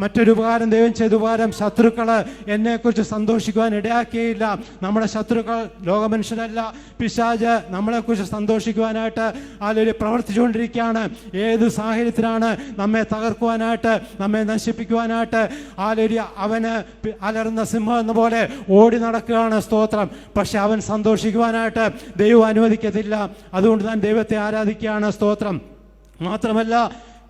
മറ്റൊരു ഉപകാരം ദൈവം ചെയ്ത ഉപകാരം, ശത്രുക്കൾ എന്നെക്കുറിച്ച് സന്തോഷിക്കുവാൻ ഇടയാക്കിയില്ല. നമ്മുടെ ശത്രുക്കൾ ലോകമനുഷ്യരല്ല, പിശാച് നമ്മളെക്കുറിച്ച് സന്തോഷിക്കുവാനായിട്ട് അതിൽ പ്രവർത്തിച്ചുകൊണ്ടിരിക്കുകയാണ്. ഏത് സാഹചര്യത്തിലാണ് നമ്മെ തകർക്കുവാനായിട്ട്, നമ്മെ നശിപ്പിക്കുവാനായിട്ട് അവന് അലറുന്ന സിംഹം എന്ന പോലെ ഓടി നടക്കുകയാണ്. സ്തോത്രം. പക്ഷെ അവൻ സന്തോഷിക്കുവാനായിട്ട് ദൈവം അനുവദിക്കത്തില്ല. അതുകൊണ്ട് താൻ ദൈവത്തെ ആരാധിക്കുകയാണ്. സ്തോത്രം. മാത്രമല്ല,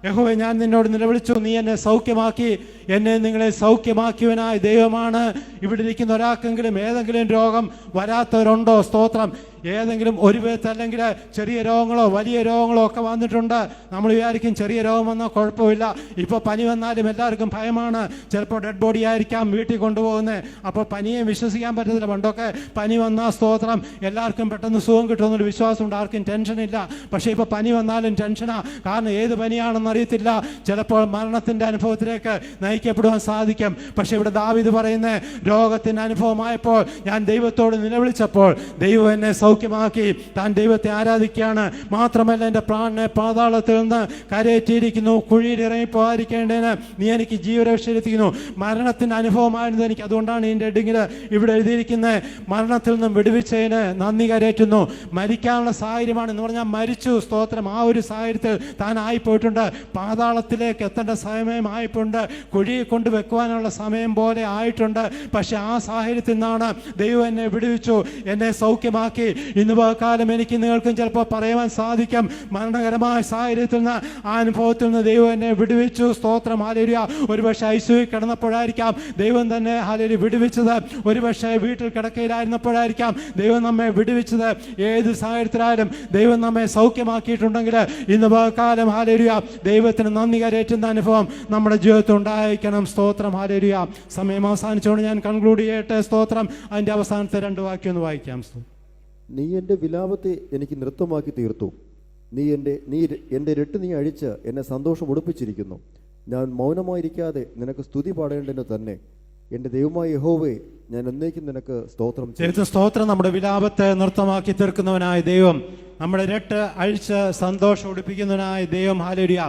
യഹോവേ, ഞാൻ നിന്നോട് നിലവിളിച്ചു, നീ എന്നെ സൗഖ്യമാക്കി. എന്നെ നിങ്ങളെ സൗഖ്യമാക്കിയവനായ ദൈവമാണ്. ഇവിടെ ഇരിക്കുന്ന ഒരാൾക്കെങ്കിലും ഏതെങ്കിലും രോഗം വരാത്തവരുണ്ടോ? സ്തോത്രം. ഏതെങ്കിലും ഒരു വിധത്തിൽ അല്ലെങ്കിൽ ചെറിയ രോഗങ്ങളോ വലിയ രോഗങ്ങളോ ഒക്കെ വന്നിട്ടുണ്ട്. നമ്മൾ വിചാരിക്കും ചെറിയ രോഗം വന്നാൽ കുഴപ്പമില്ല. ഇപ്പോൾ പനി വന്നാലും എല്ലാവർക്കും ഭയമാണ്. ചിലപ്പോൾ ഡെഡ് ബോഡി ആയിരിക്കാം വീട്ടിൽ കൊണ്ടുപോകുന്നത്. അപ്പോൾ പനിയെ വിശ്വസിക്കാൻ പറ്റത്തില്ല. പണ്ടൊക്കെ പനി വന്നാൽ സ്തോത്രം എല്ലാവർക്കും പെട്ടെന്ന് സുഖം കിട്ടുമെന്നൊരു വിശ്വാസമുണ്ട്. ആർക്കും ടെൻഷനില്ല. പക്ഷേ ഇപ്പോൾ പനി വന്നാലും ടെൻഷനാണ്. കാരണം ഏത് പനിയാണെന്ന് അറിയത്തില്ല. ചിലപ്പോൾ മരണത്തിൻ്റെ അനുഭവത്തിലേക്ക് നയിക്കപ്പെടുവാൻ സാധിക്കും. പക്ഷേ ഇവിടെ ദാവീദ് പറയുന്നത്, രോഗത്തിൻ്റെ അനുഭവമായപ്പോൾ ഞാൻ ദൈവത്തോട് നിലവിളിച്ചപ്പോൾ ദൈവം എന്നെ സൗഖ്യമാക്കി. താൻ ദൈവത്തെ ആരാധിക്കുകയാണ്. മാത്രമല്ല, എൻ്റെ പ്രാണനെ പാതാളത്തിൽ നിന്ന് കരയേറ്റിയിരിക്കുന്നു. കുഴിയിൽ ഇറങ്ങിപ്പോകാതിരിക്കേണ്ടതിന് നീ എനിക്ക് ജീവരക്ഷയിലെത്തിക്കുന്നു. മരണത്തിൻ്റെ അനുഭവമായിരുന്നു എനിക്ക്. അതുകൊണ്ടാണ് ഇതിൻ്റെ ഹെഡിങ്ങിൽ ഇവിടെ എഴുതിയിരിക്കുന്നത്, മരണത്തിൽ നിന്നും വിടുവിച്ചതിന് നന്ദി കരയേറ്റുന്നു. മരിക്കാനുള്ള സാഹചര്യമാണ് എന്ന് പറഞ്ഞാൽ മരിച്ചു. സ്തോത്രം. ആ ഒരു സാഹചര്യത്തിൽ താൻ ആയിപ്പോയിട്ടുണ്ട്. പാതാളത്തിലേക്ക് എത്തേണ്ട സമയമായിട്ടുണ്ട്. കുഴി കൊണ്ട് വെക്കുവാനുള്ള സമയം പോലെ ആയിട്ടുണ്ട്. പക്ഷെ ആ സാഹചര്യത്തിൽ നിന്നാണ് ദൈവം എന്നെ വിടുവിച്ചു, എന്നെ സൗഖ്യമാക്കി. ഇന്ന് കാലം എനിക്ക് നിങ്ങൾക്കും ചിലപ്പോൾ പറയുവാൻ സാധിക്കും, മരണകരമായ സാഹചര്യത്തിൽ നിന്ന്, ആ അനുഭവത്തിൽ നിന്ന് ദൈവം എന്നെ വിടുവിച്ചു. സ്തോത്രം. ഹല്ലേലൂയ. ഒരുപക്ഷെ ഐസിയുവിൽ കിടന്നപ്പോഴായിരിക്കാം ദൈവം തന്നെ ഹല്ലേലൂയ വിടുവിച്ചത്. ഒരുപക്ഷെ വീട്ടിൽ കിടക്കയിലായിരുന്നപ്പോഴായിരിക്കാം ദൈവം നമ്മെ വിടുവിച്ചത്. ഏത് സാഹചര്യത്തിലായാലും ദൈവം നമ്മെ സൗഖ്യമാക്കിയിട്ടുണ്ടെങ്കിൽ ഇന്ന് കാലം ഹല്ലേലൂയ ദൈവത്തിന് നന്ദി കരയേറ്റുന്ന അനുഭവം നമ്മുടെ ജീവിതത്തിൽ ഉണ്ടായിരിക്കണം. സ്തോത്രം. ഹല്ലേലൂയ. സമയം അവസാനിച്ചുകൊണ്ട് ഞാൻ കൺക്ലൂഡ് ചെയ്യട്ടെ. സ്തോത്രം. അതിൻ്റെ അവസാനത്തെ 2 വാക്യം ഒന്ന് വായിക്കാം. നീ എൻ്റെ വിലാപത്തെ എനിക്ക് നൃത്തമാക്കി തീർത്തു. നീ എൻ്റെ രട്ട് നീ അഴിച്ച് എന്നെ സന്തോഷം ഉടുപ്പിച്ചിരിക്കുന്നു. ഞാൻ മൗനമായിരിക്കാതെ നിനക്ക് സ്തുതി പാടേണ്ടതിന് തന്നെ. എൻ്റെ ദൈവമായ യഹോവേ, ഞാൻ എന്നേക്കും നിനക്ക് സ്തോത്രം ചെയ്യും. സ്തോത്രം. നമ്മുടെ വിലാപത്തെ നൃത്തമാക്കി തീർക്കുന്നവനായ ദൈവം, നമ്മുടെ രട്ട് അഴിച്ച് സന്തോഷം ഉടുപ്പിക്കുന്നവനായ ദൈവം. ഹല്ലേലൂയ.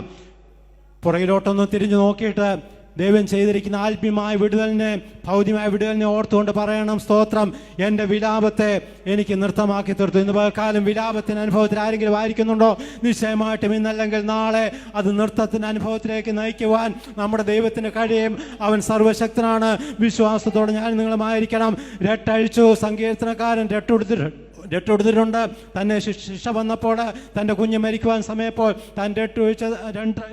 പുറകിലോട്ടൊന്ന് തിരിഞ്ഞു നോക്കിയിട്ട് ദൈവം ചെയ്തിരിക്കുന്ന ആത്മീയമായ വിടുതലിനെ, ഭൗതികമായ വിടുതലിനെ ഓർത്തുകൊണ്ട് പറയണം, സ്തോത്രം, എൻ്റെ വിലാപത്തെ എനിക്ക് നൃത്തമാക്കി തീർത്തു. ഇന്ന് കാലം വിലാപത്തിൻ്റെ അനുഭവത്തിൽ ആരെങ്കിലും ആയിരിക്കുന്നുണ്ടോ? നിശ്ചയമായിട്ടും ഇന്നല്ലെങ്കിൽ നാളെ അത് നൃത്തത്തിൻ്റെ അനുഭവത്തിലേക്ക് നയിക്കുവാൻ നമ്മുടെ ദൈവത്തിന് കഴിയും. അവൻ സർവശക്തനാണ്. വിശ്വാസത്തോടെ ഞാൻ നിങ്ങളുമായിരിക്കണം. രട്ടഴിച്ചു. സങ്കീർത്തനക്കാരൻ രട്ടുകൊടുത്തിട്ടുണ്ട്. തന്നെ ശിക്ഷ വന്നപ്പോൾ, തൻ്റെ കുഞ്ഞ് മരിക്കുവാൻ സമയപ്പോൾ താൻ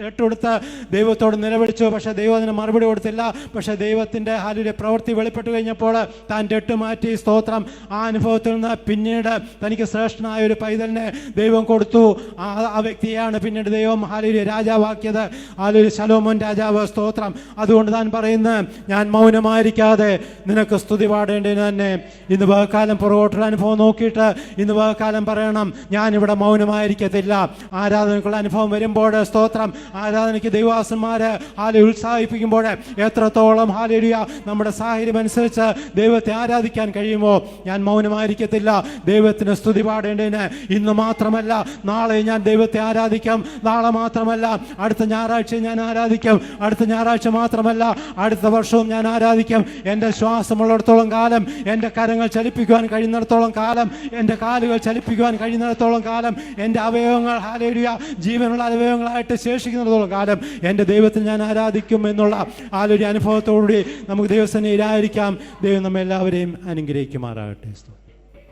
രട്ടുകൊടുത്ത് ദൈവത്തോട് നിലവിളിച്ചു. പക്ഷേ ദൈവം അതിന് മറുപടി കൊടുത്തില്ല. പക്ഷേ ദൈവത്തിൻ്റെ ഹാലിലെ പ്രവൃത്തി വെളിപ്പെട്ട് കഴിഞ്ഞപ്പോൾ താൻ രട്ട് മാറ്റി. സ്തോത്രം. ആ അനുഭവത്തിൽ നിന്ന് പിന്നീട് തനിക്ക് ശ്രേഷ്ഠനായ ഒരു പൈതലിനെ ദൈവം കൊടുത്തു. ആ വ്യക്തിയാണ് പിന്നീട് ദൈവം ഹാലിലെ രാജാവാക്കിയത്. ഹാലിലെ ശലോമോൻ രാജാവ്. സ്തോത്രം. അതുകൊണ്ട് താൻ പറയുന്നത്, ഞാൻ മൗനമായിരിക്കാതെ നിനക്ക് സ്തുതി പാടേണ്ടതിന് തന്നെ. ഇന്ന് കാലം പുറകോട്ടൊരു അനുഭവം നോക്കിയിട്ട് ഇന്ന് കാലം പറയണം, ഞാനിവിടെ മൗനമായിരിക്കത്തില്ല. ആരാധനയ്ക്കുള്ള അനുഭവം വരുമ്പോൾ, സ്തോത്രം, ആരാധനയ്ക്ക് ദൈവദാസന്മാരെ ഹാലേ ഉത്സാഹിപ്പിക്കുമ്പോൾ എത്രത്തോളം ഹാലേലൂയ നമ്മുടെ സാഹചര്യം അനുസരിച്ച് ദൈവത്തെ ആരാധിക്കാൻ കഴിയുമോ, ഞാൻ മൗനമായിരിക്കത്തില്ല. ദൈവത്തിന് സ്തുതി പാടേണ്ടതിന് ഇന്ന് മാത്രമല്ല, നാളെ ഞാൻ ദൈവത്തെ ആരാധിക്കാം. നാളെ മാത്രമല്ല, അടുത്ത ഞായറാഴ്ച ഞാൻ ആരാധിക്കും. അടുത്ത ഞായറാഴ്ച മാത്രമല്ല, അടുത്ത വർഷവും ഞാൻ ആരാധിക്കും. എൻ്റെ ശ്വാസമുള്ളിടത്തോളം കാലം, എൻ്റെ കരങ്ങൾ ചലിപ്പിക്കുവാൻ കഴിയുന്നിടത്തോളം കാലം, എൻ്റെ കാലുകൾ ചലിപ്പിക്കുവാൻ കഴിയുന്നിടത്തോളം കാലം, എൻ്റെ അവയവങ്ങൾ ഹാലേലൂയ ജീവനുള്ള അവയവങ്ങളായിട്ട് ശേഷിക്കുന്നിടത്തോളം കാലം എൻ്റെ ദൈവത്തിൽ ഞാൻ ആരാധിക്കും എന്നുള്ള ആ ഒരു അനുഭവത്തോടുകൂടി നമുക്ക് ദൈവസന്നിധിയിലായിരിക്കാം. ദൈവം നമ്മെല്ലാവരെയും അനുഗ്രഹിക്കുമാറാകട്ടെ.